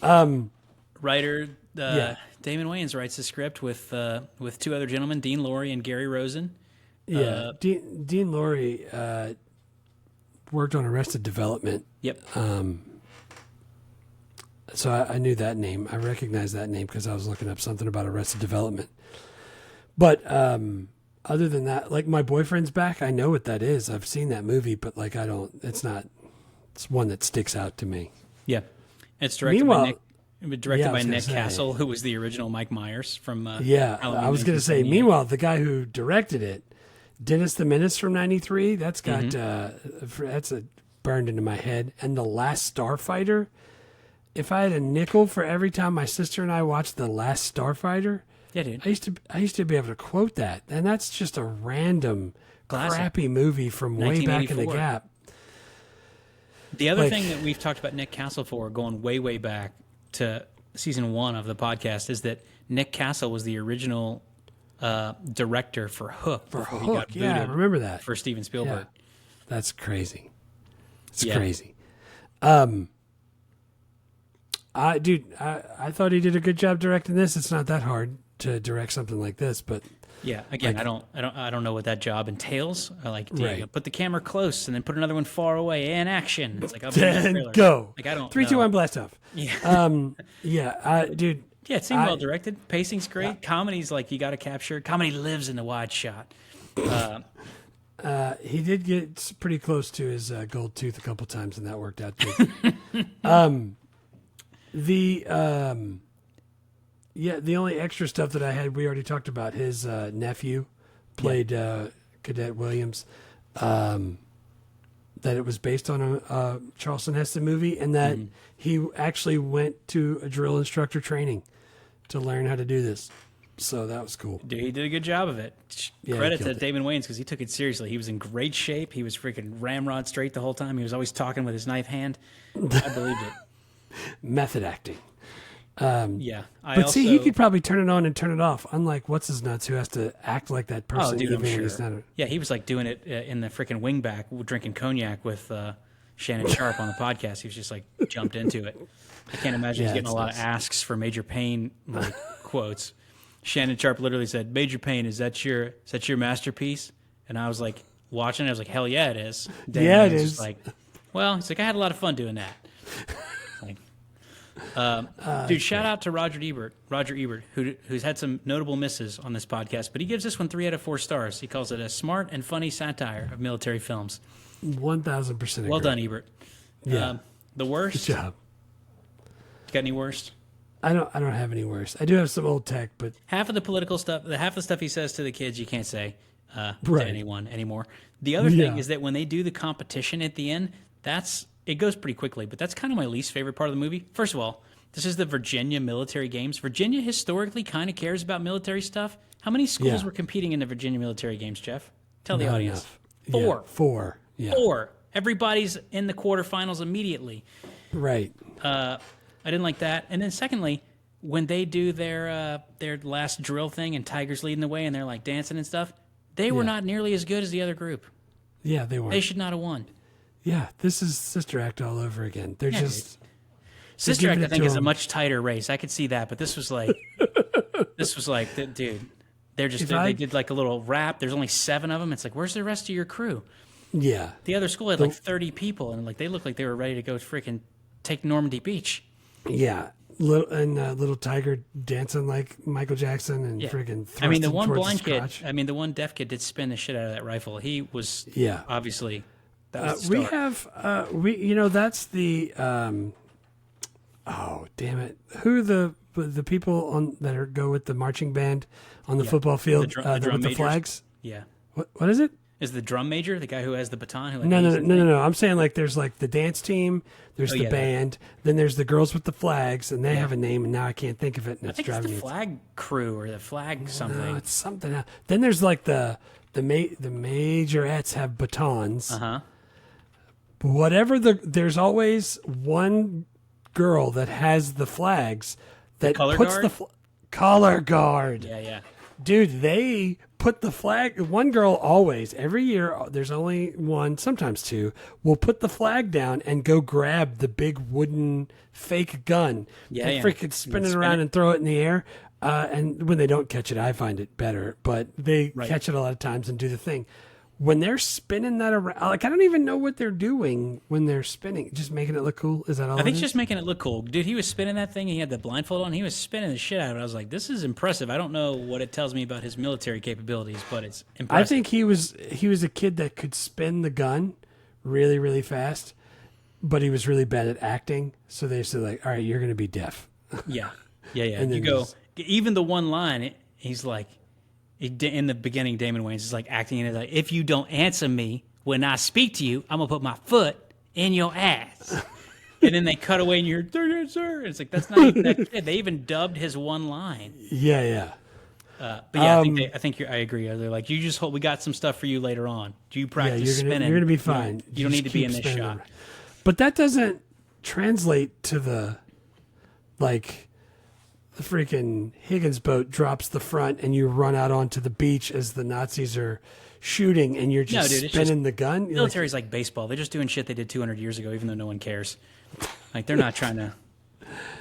Writer Damon Wayans writes the script with two other gentlemen, Dean Lorey and Gary Rosen. Yeah, Dean Lorey worked on Arrested Development. Yep. So I knew that name. I recognized that name because I was looking up something about Arrested Development. But other than that, like My Boyfriend's Back, I know what that is. I've seen that movie, but like it's one that sticks out to me. Yeah. It's directed by Nick Castle, who was the original Mike Myers from I was going to say, meanwhile, the guy who directed it, Dennis the Menace from 93, that's got that's burned into my head. And The Last Starfighter, if I had a nickel for every time my sister and I watched The Last Starfighter, yeah, dude. I used to be able to quote that. And that's just a random crappy movie from way back in the gap. The other thing that we've talked about Nick Castle for, going way, way back to season 1 of the podcast, is that Nick Castle was the original director for Hook. I remember that. For Steven Spielberg. Yeah. That's crazy. It's crazy. I thought he did a good job directing this. It's not that hard to direct something like this, but yeah, again, I don't know what that job entails. You put the camera close and then put another one far away and action. It's like, then go. Like, I don't 3, 2, 1, blast off. Yeah. Dude. Yeah, it seemed well directed. Pacing's great. Comedy's like you got to capture. Comedy lives in the wide shot. He did get pretty close to his gold tooth a couple times, and that worked out too. The only extra stuff that I had, we already talked about. His nephew played Cadet Williams. That it was based on a Charlton Heston movie, and that he actually went to a drill instructor training to learn how to do this. So that was cool. Dude, he did a good job of it. Credit to Damon Wayans because he took it seriously. He was in great shape. He was freaking ramrod straight the whole time. He was always talking with his knife hand. I believed it. Method acting. But he could probably turn it on and turn it off, unlike What's-His-Nuts, who has to act like that person. Oh, dude, I'm sure. He's not yeah, he was like doing it in the freaking wingback, drinking cognac with Shannon Sharp on the podcast. He was just like jumped into it. I can't imagine he's getting a lot of asks for Major Payne quotes. Shannon Sharp literally said, "Major Payne, is that your masterpiece?" And I was like, watching it, I was like, "Hell yeah, it is." It is. Like, well, he's like, "I had a lot of fun doing that." Dude, shout out to Roger Ebert, who's had some notable misses on this podcast, but he gives this one 3 out of 4 stars. He calls it a smart and funny satire of military films. 1,000% Well done, Ebert. Yeah. The worst? Good job. You got any worst? I don't have any worst. I do have some old tech, but half of the political stuff, half the stuff he says to the kids, you can't say to anyone anymore. The other thing is that when they do the competition at the end, it goes pretty quickly, but that's kind of my least favorite part of the movie. First of all, this is the Virginia military games. Virginia historically kind of cares about military stuff. How many schools were competing in the Virginia military games, Jeff? Tell the audience. Enough. 4. 4. Yeah. 4. Everybody's in the quarterfinals immediately. Right. I didn't like that. And then secondly, when they do their last drill thing and Tiger's leading the way and they're like dancing and stuff, they were not nearly as good as the other group. Yeah, they weren't. They should not have won. Yeah, this is Sister Act all over again. They're just... Sister Act, I think, is a much tighter race. I could see that, but this was like... dude, they did like a little rap. There's only 7 of them. It's like, where's the rest of your crew? Yeah. The other school had like 30 people, and like they looked like they were ready to go freaking take Normandy Beach. Yeah. Little Tiger dancing like Michael Jackson and freaking thrusting. I mean, the one blind kid, crotch. the one deaf kid did spin the shit out of that rifle. He was obviously... we have that's the oh damn it, who the the people on that go with the marching band on the football field the with drum the majors. flags? Yeah. What is it? Is the drum major the guy who has the baton? Who, like, No. I'm saying like there's like the dance team, there's the yeah, band, then there's the girls with the flags, and they have a name, and now I can't think of it. And I think it's the flag crew or the flag something. No, it's something else. Then there's like the majorettes have batons. Whatever there's always one girl that has the flags that color puts guard? the color guard. Yeah. Dude, they put the flag. One girl always, every year, there's only one, sometimes two, will put the flag down and go grab the big wooden fake gun. And freaking spin it around and throw it in the air. And when they don't catch it, I find it better. But they catch it a lot of times and do the thing. When they're spinning that around, like I don't even know what they're doing when they're spinning. Just making it look cool. Is that all? I think just making it look cool, dude. He was spinning that thing. He had the blindfold on. He was spinning the shit out of it. I was like, this is impressive. I don't know what it tells me about his military capabilities, but it's impressive. I think he was a kid that could spin the gun really, really fast, but he was really bad at acting. So they said like, all right, you're going to be deaf. Yeah. And You go even the one line. He's like. In the beginning, Damon Wayans is like acting in it like, if you don't answer me when I speak to you, I'm gonna put my foot in your ass. And then they cut away and you're there, sir. And it's like that's not even that kid. They even dubbed his one line. Yeah. But yeah, I think I agree. They're like, you just hold. We got some stuff for you later on. Do you practice spinning? You're gonna be fine. You don't need to be in this shot. But that doesn't translate to the like. The freaking Higgins boat drops the front and you run out onto the beach as the Nazis are shooting and you're just spinning the gun. Military's like baseball. They're just doing shit they did 200 years ago, even though no one cares. Like they're not trying to.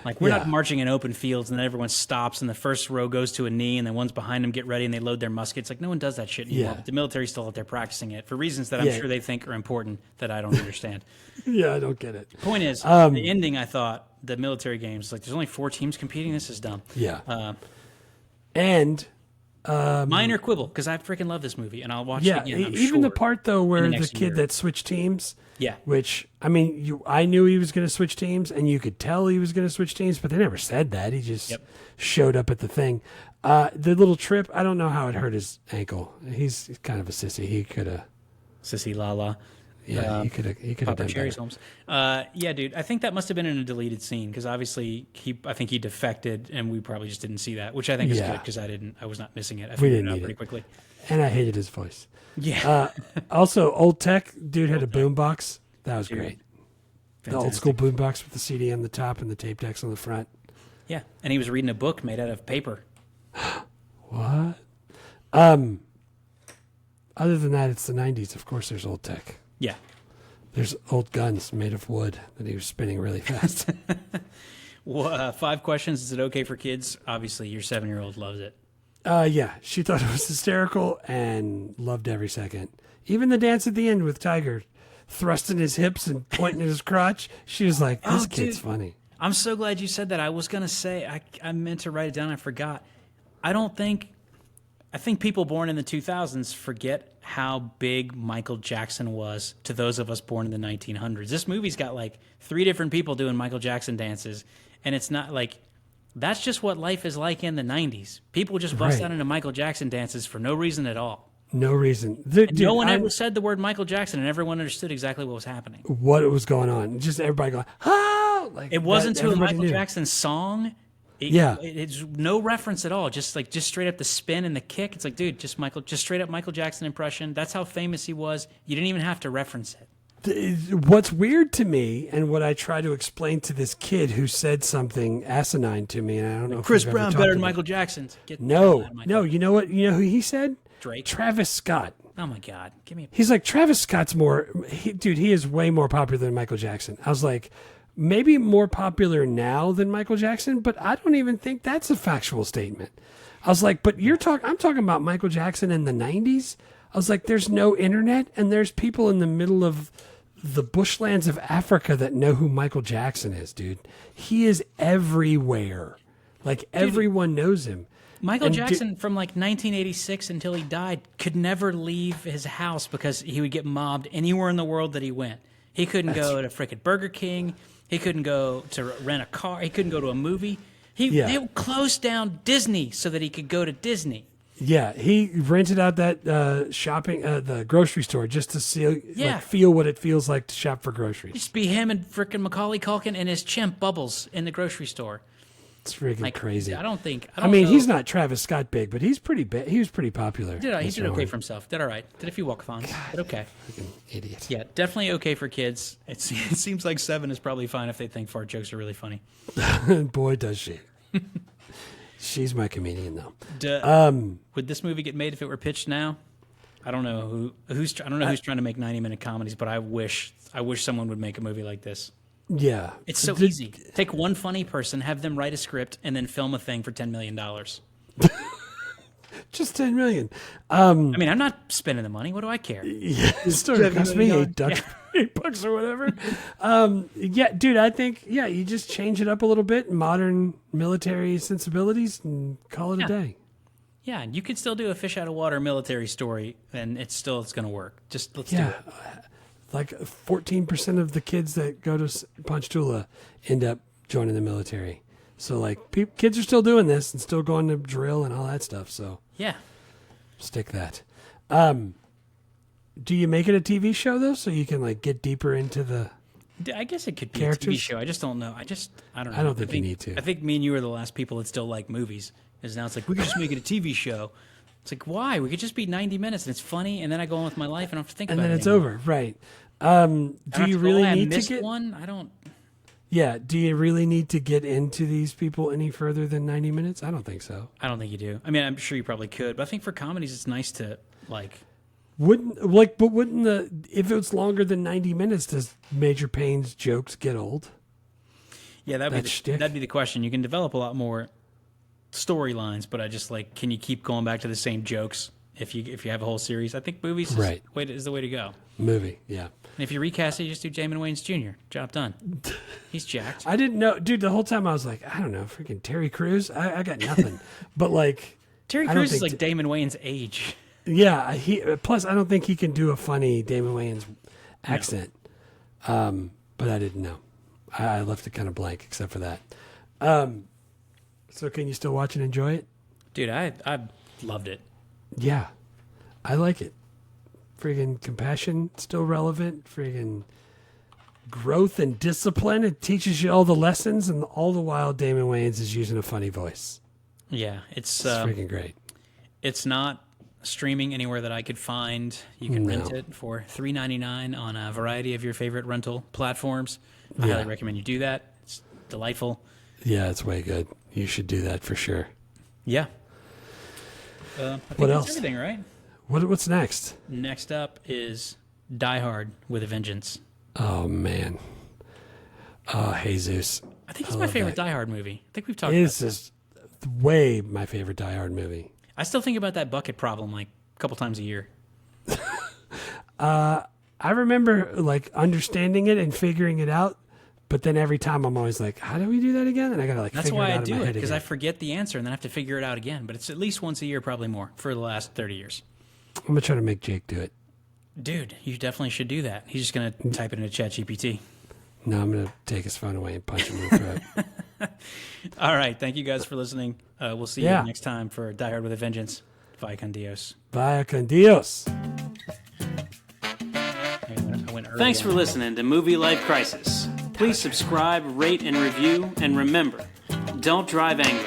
Like we're not marching in open fields and then everyone stops and the first row goes to a knee and then one's behind them, get ready and they load their muskets. Like no one does that shit anymore. Yeah. But the military's still out there practicing it for reasons that I'm sure they think are important that I don't understand. Yeah, I don't get it. Point is, the ending, I thought, the military games, like there's only 4 teams competing. This is dumb. Yeah. And minor quibble, because I freaking love this movie and I'll watch it again. I'm even the sure, part though where in the next kid year. that switched teams. Yeah. Which I mean, I knew he was going to switch teams, and you could tell he was going to switch teams, but they never said that. He just showed up at the thing. The little trip, I don't know how it hurt his ankle. He's kind of a sissy. He could have. Sissy la la. Yeah, he could have done Cherries better. Holmes. Yeah, dude. I think that must have been in a deleted scene because obviously I think he defected, and we probably just didn't see that, which I think is good because I was not missing it. I figured it out pretty quickly. And I hated his voice. Yeah. Also, old tech dude had a boombox. That was great. Fantastic. The old school boombox with the CD on the top and the tape decks on the front. Yeah, and he was reading a book made out of paper. What? Other than that, it's the 90s. Of course, there's old tech. Yeah. There's old guns made of wood that he was spinning really fast. Well, 5 questions. Is it okay for kids? Obviously, your 7-year-old loves it. Yeah, she thought it was hysterical and loved every second. Even the dance at the end with Tiger thrusting his hips and pointing at his crotch. She was like, this kid's funny. I'm so glad you said that. I was going to say, I meant to write it down. I forgot. I think people born in the 2000s forget how big Michael Jackson was to those of us born in the 1900s. This movie's got like 3 different people doing Michael Jackson dances, and it's not like that's just what life is like in the 90s. People just bust out into Michael Jackson dances for no reason at all. No reason. No one ever said the word Michael Jackson, and everyone understood exactly what was happening. What was going on. Just everybody going, oh! Like, it wasn't to a Michael Jackson song. It's no reference at all. Just straight up the spin and the kick. It's like, dude, just straight up Michael Jackson impression. That's how famous he was. You didn't even have to reference it. What's weird to me, and what I try to explain to this kid who said something asinine to me, and I don't know if Chris we've Brown ever better talked than about Michael Jackson. No. You know what? You know who he said? Drake. Travis Scott. Oh my God. Give me a... He's like, Travis Scott's he is way more popular than Michael Jackson. I was like, maybe more popular now than Michael Jackson, but I don't even think that's a factual statement. I was like, but I'm talking about Michael Jackson in the 90s. I was like, there's no internet, and there's people in the middle of the bushlands of Africa that know who Michael Jackson is, dude. He is everywhere. Like, everyone knows him. Michael Jackson, from like 1986 until he died, could never leave his house because he would get mobbed anywhere in the world that he went. He couldn't go to frickin' Burger King. He couldn't go to rent a car. He couldn't go to a movie. They closed down Disney so that he could go to Disney. Yeah, he rented out that the grocery store just to see, feel what it feels like to shop for groceries. Just be him and frickin' Macaulay Culkin and his chimp Bubbles in the grocery store. It's freaking crazy. I don't mean, know. he's not Travis Scott big, but he's pretty big. He was pretty popular. He did okay for himself. Did all right. Did a few walkathons. But okay. Freaking idiot. Yeah, definitely okay for kids. It seems like 7 is probably fine if they think fart jokes are really funny. Boy, does she. She's my comedian, though. Would this movie get made if it were pitched now? I don't know who's trying to make 90-minute comedies, but I wish someone would make a movie like this. Yeah, It's so easy. Take one funny person, have them write a script, and then film a thing for $10 million. Just $10 million. I mean, I'm not spending the money. What do I care? Yeah, it still cost me $8 or whatever. Yeah, dude, I think you just change it up a little bit, modern military sensibilities, and call it a day. Yeah, you could still do a fish out of water military story, and it's going to work. Just let's do it. Like 14% of the kids that go to Ponchatoula end up joining the military. So like kids are still doing this and still going to drill and all that stuff. So yeah, stick that. Do you make it a TV show though, so you can like get deeper into the? I guess it could be characters? a TV show. I just don't know. I don't know. I don't think you need to. I think me and you are the last people that still like movies. Is now it's like we could just make it a TV show. It's like, why? We could just be 90 minutes and it's funny, and then I go on with my life and I don't have to think about it. And then it's anymore. over, right? Do you really need to get one? I don't. Yeah. Do you really need to get into these people any further than 90 minutes? I don't think so. I don't think you do. I mean, I'm sure you probably could, but I think for comedies, it's nice to like. Wouldn't if it was longer than 90 minutes, does Major Payne's jokes get old? Yeah, that'd be the question. You can develop a lot more storylines, but I just like, can you keep going back to the same jokes if you have a whole series? I think movies is the way to go. Movie, yeah. And if you recast it, you just do Damon Wayans Jr. Job done. He's jacked. I didn't know, dude. The whole time I was like, I don't know, freaking Terry Crews. I got nothing. But like, Terry Crews is like Damon Wayans' age. Yeah. Plus, I don't think he can do a funny Damon Wayans accent. No. But I didn't know. I left it kind of blank except for that. So can you still watch and enjoy it? Dude, I loved it. Yeah. I like it. Friggin' compassion, still relevant. Friggin' growth and discipline. It teaches you all the lessons, and all the while Damon Wayans is using a funny voice. Yeah, it's freaking great. It's not streaming anywhere that I could find. You can rent it for $3.99 on a variety of your favorite rental platforms. I highly recommend you do that. It's delightful. Yeah, it's way good. You should do that for sure. Yeah. I think what that's else? Everything, right? What's next? Next up is Die Hard with a Vengeance. Oh, man. Oh, Jesus. I think it's my favorite Die Hard movie. I think we've talked about this. Is way my favorite Die Hard movie. I still think about that bucket problem like a couple times a year. I remember like understanding it and figuring it out, but then every time I'm always like, how do we do that again? And I gotta like That's figure why it I out in my do it, head because again. I forget the answer and then I have to figure it out again. But it's at least once a year, probably more, for the last 30 years. I'm gonna try to make Jake do it. Dude, you definitely should do that. He's just gonna type it into ChatGPT. No, I'm gonna take his phone away and punch him in the throat. All right, thank you guys for listening. We'll see you next time for Die Hard with a Vengeance. Vaya con Dios. Vaya con Dios. Thanks for listening to Movie Life Crisis. Please subscribe, rate, and review, and remember, don't drive angry.